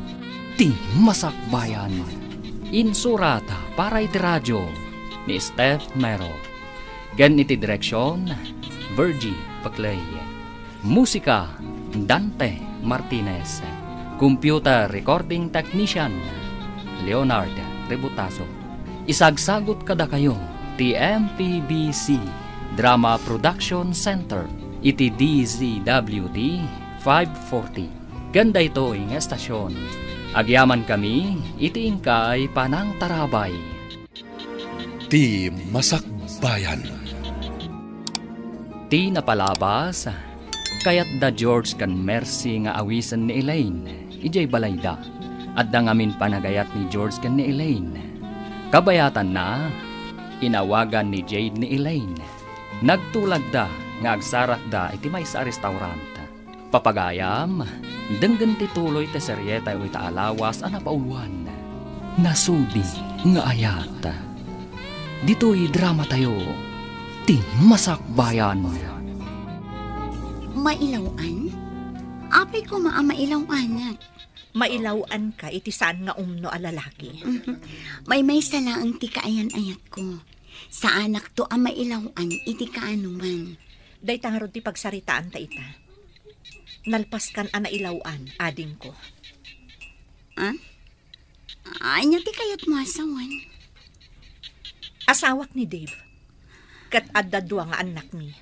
ti masakbayan. Insurata para iti radyo ni Steph Mero. Gan iti direksyon, Virgie Paclay. Musika, Dante Martinez. Computer recording technician, Leonard Rebutaso. Isagsagot kada kayo, TMPBC Drama Production Center, iti DZWD 540. Ganda ito ang estasyon. Agyaman kami, iti ingkay Panang Tarabay. Ti Masakbayan. Ti napalabas, kayat da George kan Mercy nga awisan ni Elaine, ijay balayda, at da ngamin panagayat ni George kan ni Elaine. Kabayatan na, inawagan ni Jade ni Elaine. Nagtulag da, nga agsarak da iti may sa restaurant. Papagayam, denggan tituloy te seryeta o itaalawas ang napauluan. Nasudi nga ayat. Dito'y drama tayo, ti masakbayan. Mailawan? Apay ko maamailawanan. Mailawan ka, iti saan nga umno alalaki. May salaang ti kaayan-ayat ko. Sa anak to ang mailawan, iti kaanuman. Day tangarod ti pagsaritaan ta ita. Nalpaskan ana ilawan, ading ko. Anya ti kayat mo asawan? Asawak ni Dave. Kat adda dua nga anak ni.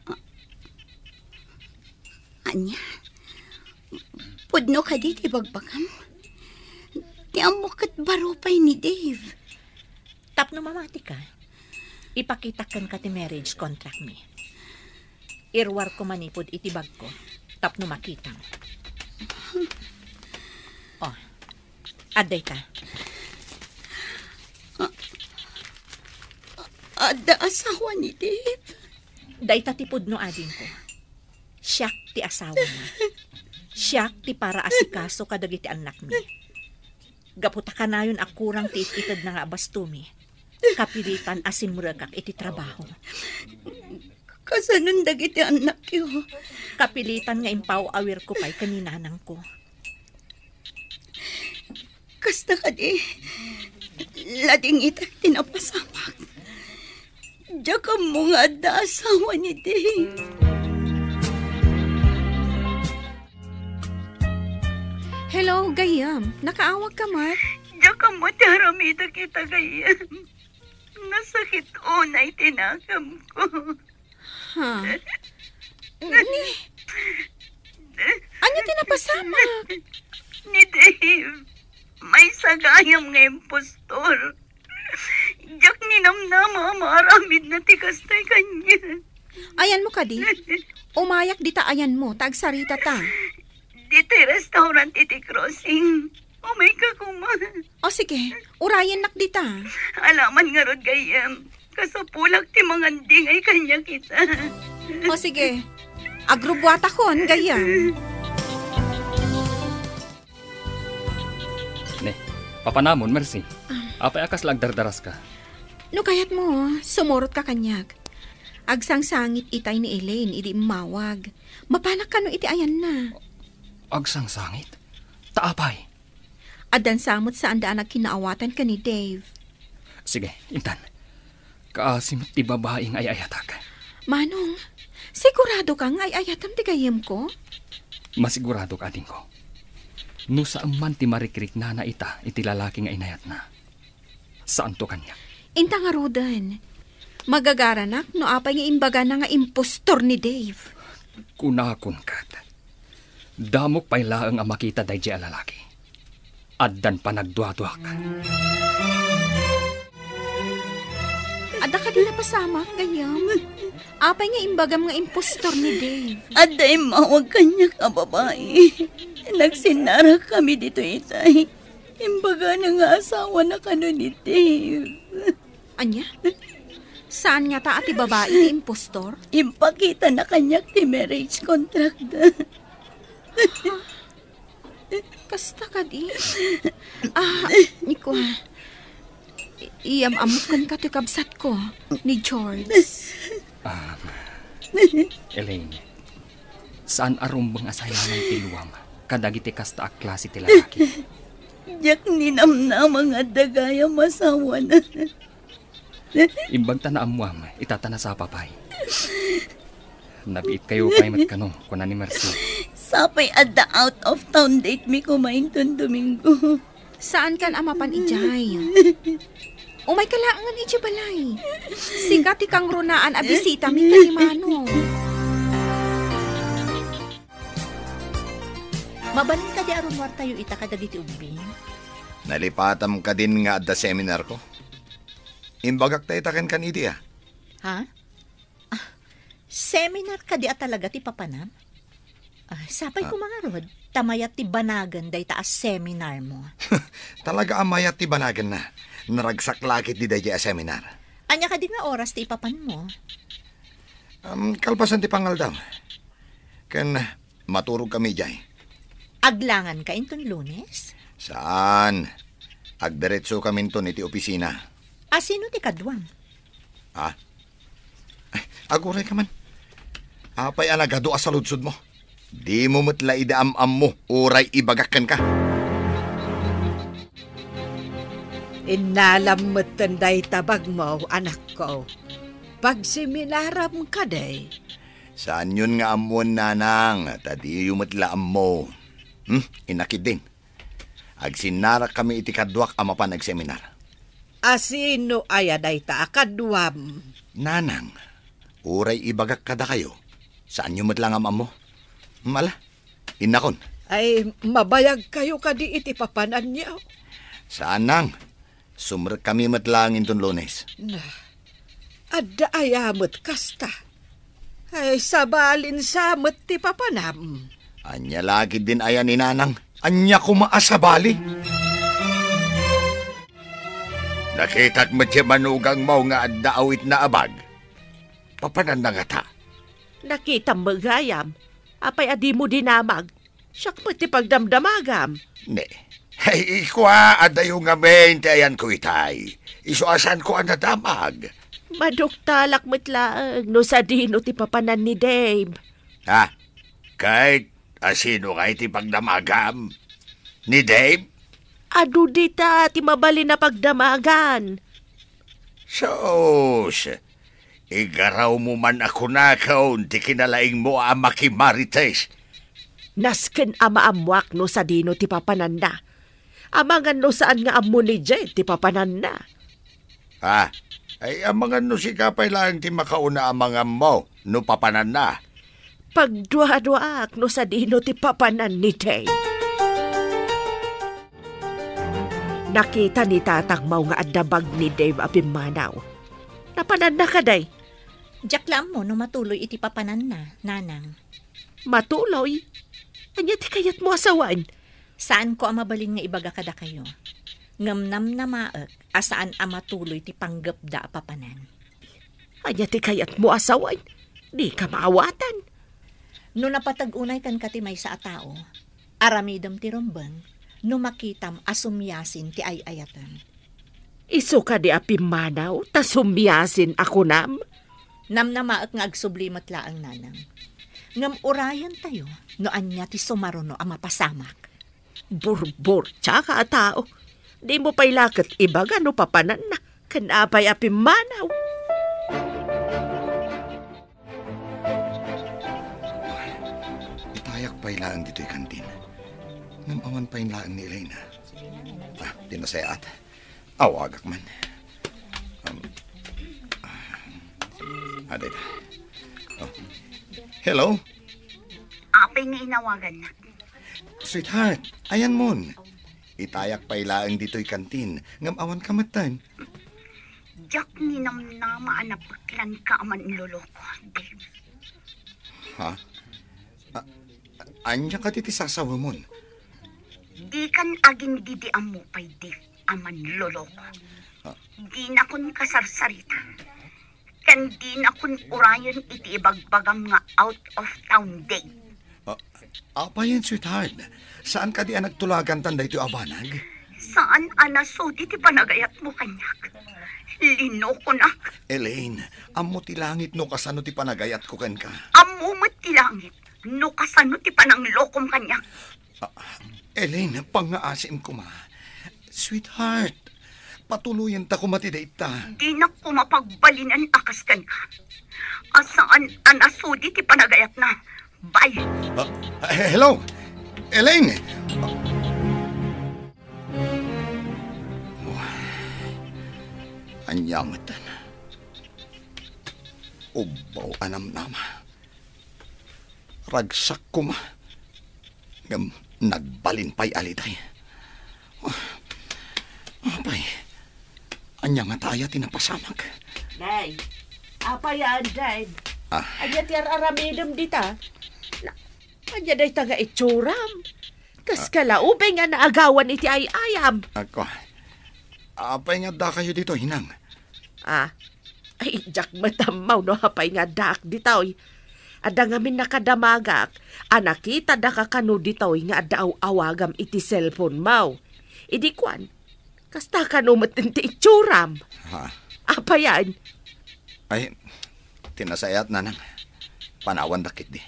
Anya? Pudno ka di ti bagbagam? Ti amok at baropay ni Dave. Tapno mamati ka. Ipakitakan ka ti marriage contract mi. Irwar ko manipod iti bag ko. Tapno makita. Oh, aday ka. Ada asawa ni Dave? Day tatipod no ading ko. Siyak ti asawa na. Siyak ti para asikaso kadagiti anak mi. Gaputa ka na yun akurang ti ititad na nga bastumi. Kapilitan asimuragak iti trabaho. Kasanon dagiti anak yo. Kapilitan nga impaw awir ko pa'y kaninanang ko. Kasta ka di, lading itak tinapasamak. Diya ka mo nga da asawa ni Dave. Hello, Gayam. Nakaawag ka, Mat? Diya ka mo taramita kita, Gayam. Nasakit unay tinakam ko. Ha? Ano tinapasamak? Ni Dave. May sagayam nga impostor. Diyak ninamnama maramid na tikastay kanya. Ayan mo ka di. Umayak dita ayan mo, tagsarita ta. Dito restaurant iti crossing. Oh my kakuman. O sige, urayan nak dita. Alaman nga rod Gayam. Kasapulak ti mga dingay kanya kita. O sige, agrubwata kon, Gayam. Ne, papanamon, Mercy. Apay akas lagdardaras ka. No kayat mo, sumurot ka kanyag. Agsangsangit itay ni Elaine, idi mawag. Mapanak ka no iti ayan na. Agsangsangit? Taapay? Adan samot saan daan nagkinaawatan ka ni Dave. Sige, Intan. Kaasim ti babaeng ay ayatag. Manong, sigurado kang ay ayatam ti gayem ko? Masigurado ka din ko. No saan man ti marikrik na ita iti lalaki nga inayat na. Saan to kanya? Inta nga rodan. Magagaranak no apay nga imbaga na nga impostor ni Dave. Kunakon kat. Damok pa'y laang ang makita day di lalaki. Addan pa nagduwa-duwa ka. Ada ka din na pasama, gayam. Apay nga imbagam nga impostor ni Dave. Aday mawag kanya ka, babae. Nagsinara kami dito, itay. Imbaga na nga asawa na kano ni Dave. Anya? Saan nga ta ati babae ni impostor? Impakita na kanya ti marriage contract da. Kasta ka di. Niko, iyam-amukan ka ti kabsat ko ni George. Elaine, saan arumbang asayangan tiluwam kadagiti kasta a klase ti lalaki? Diyak ninamnam nga dagaya masawa na. Imbag tanaamuam, itatana sa papay. Nabiit kayo pa'y matkano, kuna ni Mercy. Sapay at the out of town date mi kumain ton Domingo. Saan kan amapan ijay? Umay kalaangan iti balay. Sikat ikang runaan a bisita mi kalimano. Mabalin ka di arunwar tayo ita kadagiti ubing. Nalipatam ka din nga at seminar ko. Imbagak tayo taken kan iti Ha? Seminar ka di at talaga ti papanam? Sapay ko mga rod, tamayat ti banagan day taas seminar mo. Talaga amayat ti banagan na. Naragsak lakit di day seminar. Anya ka di nga oras ti ipapan mo? Kalpasan ti pangaldam. Kan maturog kami jay. Aglangan ka inton Lunes? Saan? Agdiretso kami inton iti opisina. Sino ti kadwam? Aguray ka man. Apay anagado sa ludsod mo. Di mo matla idaam-am mo, uray ibagakan ka. Inalamatan day tabag mo, anak ko. Pag seminaram ka day. Saan yun nga amuan, nanang? Tadi yung matlaam mo. Inakid din. Agsinara kami iti kadwak amapan nagseminar. Asino ayaday ta akadwam? Nanang, uray ibagak kada kayo. Saan yung matlang amam mo? Mala, inakon. Ay, mabayag kayo kadi iti papanan niyo. Saan nang? Sumr kami matlangin ton Lunes. Adda ayamot kasta. Ay, sabalin samot ti papanam. Anya lagi din ayan ni nanang. Anya kumaasabali. Nakitat mo siya manugang mo nga adda awit na abag. Papanan na nga ta. Nakita magayam. Apay adi mo dinamag. Siyak mo ti pagdamdamagam. Ne. Hey, ikwa adayo nga main ayan ko itay. Isuasan ko ang nadamag. Maduktalak matlaang no sa dino ti papanan ni Dave. Kahit asino kay ti pagdamagam? Ni Dave? Adu dita ti mabali na pagdamagan. Sos, igaraw mo man ako na kaon ti kinalaing mo ang makimarites. Nasken amaamwak no sa dino ti papanan na. Amangan no saan nga amo ni Jay ti papanan na. Ay amangan no si kapay lang ti makauna amangam mo no papanan na. Pagdua-duak no sa dino ti papanan ni Jay. Nakita ni tatang mau nga adabag ni Dave Abimanaw. Napanan na ka day. Jaklam mo no matuloy iti papanan na, nanang. Matuloy? Anya ti kayat mo asawan? Saan ko amabalin nga ibaga kada kayo? Ngamnam na maag, asaan amatuloy ti panggap da papanan. Anya ti kayat mo asawan? Di ka maawatan. No napatag-unay kan katimay sa atao, aramidam ti rombang, no makitam asumyasin ti ay-ayatan. Iso ka di Abimanaw, ta sumyasin ako nam? Namnamaak nga agsublimat laang nanang. Ngam urayan tayo, noan niya ti sumaruno ang mapasamak. Burbur, tsaka tao. Di mo pa'y lakat ibaga no papanan na. Kanapay api manaw. Itayak pa'y laang dito'y kantin. Namaman pa'y laang ni Elena. Tinasayat. Awagak man. Aday. Hello? Apay nga inawagan na. Sweetheart, ayan mon. Itayak pa'y laang dito'y kantin. Ngamawan kamatan. Jak ni namnama anapaklan ka aman loloko, Dave. Ha? Anya ka titi sasawa mon? Di kan aging didiam mo pa'y Dave aman loloko. Di na kun kasarsarita. Kan di na kun urayon iti ibagbagam nga out of town Dave. Apa yan, sweetheart? Saan ka di nagtulagan tanda ito abanag? Saan anasudi ti panagayat mo kanyak? Lino ko na. Elaine, amo ti langit no kasano ti panagayat ko ken ka. Amo mo ti langit. No kasano ti pananglokom kanyak. Elaine, pangaasim ko ma. Sweetheart, patuluyan ta kumatidait ta. Di na ko mapagbalinan akas kan ka. Asaan anasudi ti panagayat na. Bye. Hello, Elaine. Anyamatan. Ubaw anam nama. Ragsak ko ma. Ngam nagbalin pa'y aliday. Apay. Anyang ataya tinapasamag. Day, apa yan, Day? Anya ti aramidem dita. Anya day taga itsuram. Kas kalaubay nga naagawan iti ayam. Ako. Apay nga da kayo dito, hinang. Ay, jak matamaw no hapay nga dak ditaw. Ada ngamin nakadamagak. Anakita da kakano ditaw nga daw awagam iti cellphone mau. Idi kwan. Kasta kanumat ti itsuram. Apa yan? Ay, tinasayat na nang. Panawan dakit di.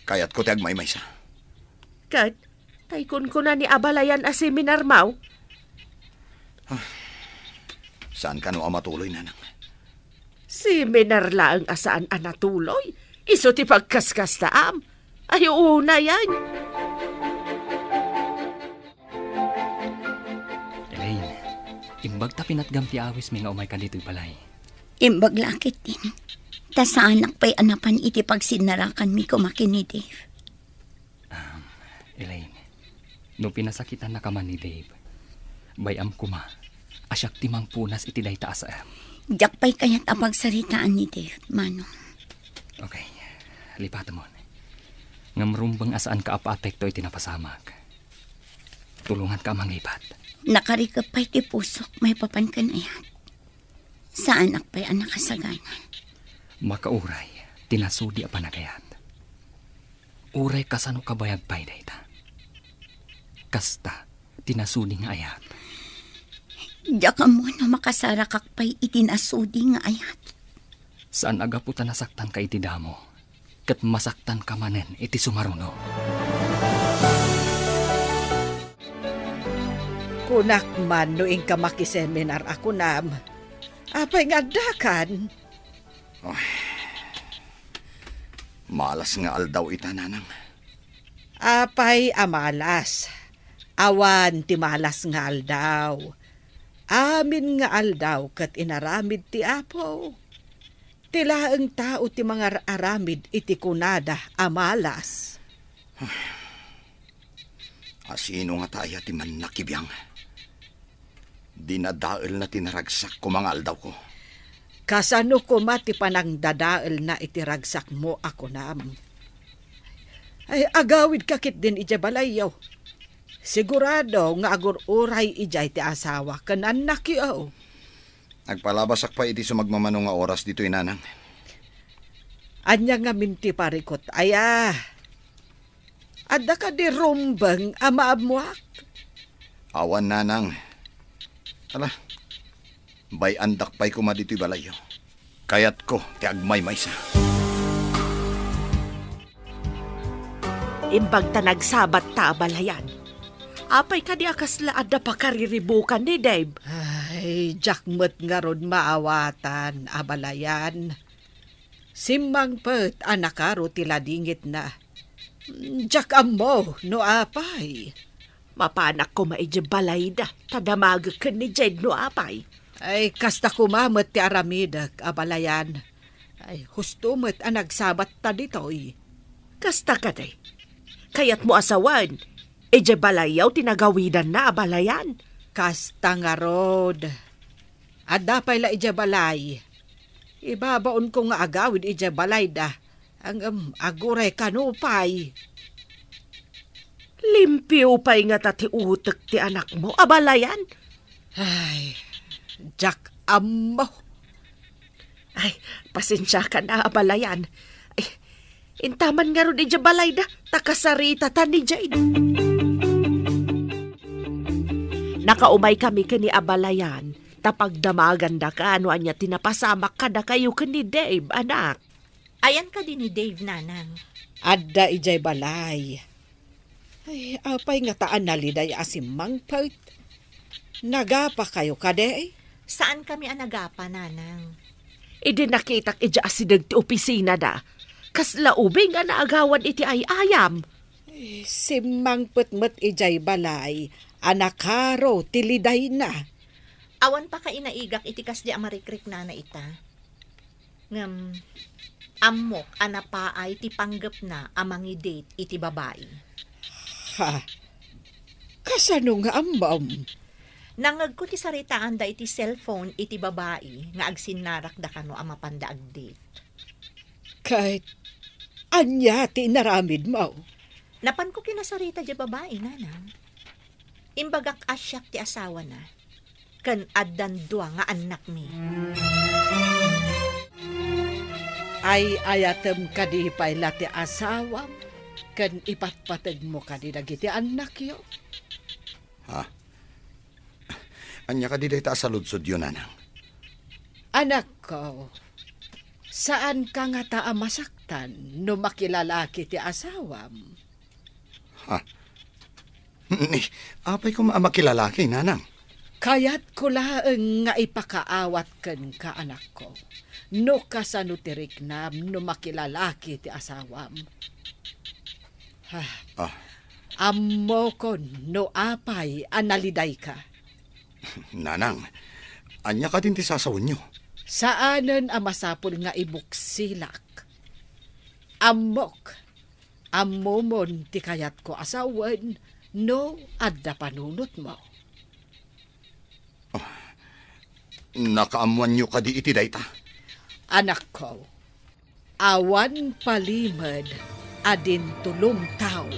Kayat ko ti agmay-may sa. Kat, taykon ko na ni abalayan a seminar mau. Saan ka no matuloy na nang? Seminar lang asaan anatuloy. Iso ti pagkaskas taam. Ay, una yan. Elaine, imbag ta pinatgam ti awis mi nga umay ka dito'y balay. Imbag lakit din. Ta sa anak pa'y anapan iti pagsinarakan mi kumakin ni Dave. Elaine, no pinasakitan na ka man ni Dave, bayam kuma, asyak timang punas iti day taas Jak pa'y kaya't apagsaritaan ni Dave, mano. Okay, lipata mo. Ngamrumbang asaan ka apa-apekto iti napasamag. Tulungan ka mangipat. Nakarikap pa'y ti pusok, may papan ka na yan. Sa anak pa'y anak kasagana. Makauray, tinasudi a panagayat. Uray kasano kabayag pa'y dayta. Kasta, tinasudi nga ayat. Diyaka mo na makasarakak pa'y itinasudi nga ayat. Saan agaputan nasaktan ka iti damo, kat masaktan ka manen iti sumaruno. Kunak man noing ka makiseminar ako nam. Apay nga dakan. Malas nga aldaw ita nanang. Apay amalas. Awan ti malas nga aldaw. Amin nga aldaw kat inaramid ti apo. Tilaang tao ti mga aramid iti kunada amalas. Asino nga taya ti man nakibiyang. Dinadael na tinaragsak ko mga aldaw ko. Kasano ko mati panang dadael na itiragsak mo ako nam. Ay agawid kakit din ija balayaw. Sigurado nga agur-uray ijay ti asawa kanan nakiyaw. Nagpalabasak pa iti sumagmamano nga oras dito inanang. Anya nga minti parikot. Aya, adda ka di rumbang amaamuak. Awan nanang. Ala, bay andak pa'y kuma dito'y balayo. Kayat ko, ti agmay maysa. Imbag ta nagsabat ta abalayan. Apay ka di akasla adda pa kariribukan ni Dave. Ay, jakmet nga ron maawatan, abalayan. Simmang pet anak karo tila dingit na. Jak mo, no apay. Mapanak ko maidya balay da, tadamag ka ni Jed no apay. Ay, kasta kumamet ti aramidak, abalayan. Ay, husto met ang nagsabat ta ditoy. Kasta ka day. Kayat mo asawan, idya balayaw tinagawidan na abalayan. Kasta nga rod. Adda pa'y la idya balay. Ibabaon ko nga agawid idya balay da. Ang aguray kanupay. Limpyo pa'y nga tati utek ti anak mo, abalayan. Ay, jak mo. Ay, pasensya ka na, abalayan. Ay, intaman nga ron idya balay da, takasarita ta ni Jade. Nakaumay kami kani abalayan, tapag damagan da ka, ano anya tinapasamak ka da kayo kani Dave, anak. Ayan ka din ni Dave, nanang. Adda ijay balay. Ay, apay nga taan naliday asimang part. Nagapa kayo kade? Saan kami anagapa, nanang? Idi nakitak ija asidag ti opisina da. Kasla ube nga naagawan iti ay ayam. Ay, simang putmet ijay balay. Anakaro, tiliday na. Awan pa ka inaigak itikas di amarikrik na ita. Ngam, amok anapaay ti panggap na amangi date iti babae. Ha? Kasano nga amam? Nangag ko ti saritaan da iti cellphone iti babae nga agsinarak da kano amapanda ag date. Kahit anya ti naramid mo. Napan ko kinasarita di babae, nanang. Imbagak asyak ti asawa na. Kan addan dua nga anak mi. Ay ayatem kadi pay lati asawa. Kan ipatpatag mo kadi dagiti anak yo. Ha? Anya kadi dahita saludsod yun, nanang. Anak ko, saan ka nga taa masaktan no makilalaki ti asawam? Ha? Apay ko makilalaki, nanang. Kayat ko laeng nga ipakaawat ken ka anak ko. No kasano tirik na no makilalaki ti asawam. Ha. Ammo ko no apay analiday ka. Nanang, anya ka din ti sasawon nyo. Saanen ang masapul nga ibuksilak. Amok. Ammomon ti kayat ko asawan no adda panunot mo. Nakaamuan nyo ka di iti dayta. Anak ko, awan palimad adin tulong tao.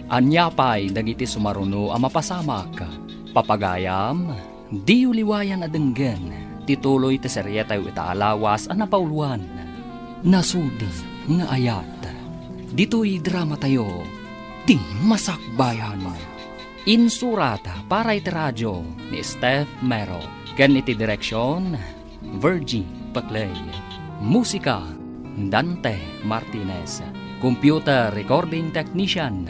Anya pa'y dagiti sumaruno ang mapasamak. Papagayam, di uliwayan adenggen. Tituloy ti serye tayo itaalawas ang napauluan. Nasudi nga ayat. Dito'y drama tayo. Di masakbayan. Insurata para iti radyo ni Steph Mero. Ken iti direksyon, Virgie Paclay. Musika, Dante Martinez. Computer recording technician,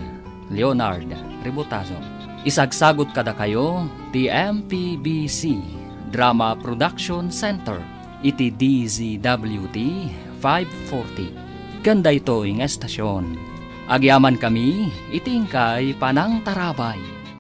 Leonard Ributazo. Isagsagot kada kayo, ti MPBC Drama Production Center, iti DZWT 540. Ganda ito ing estasyon. Agyaman kami, itingkay panang tarabay.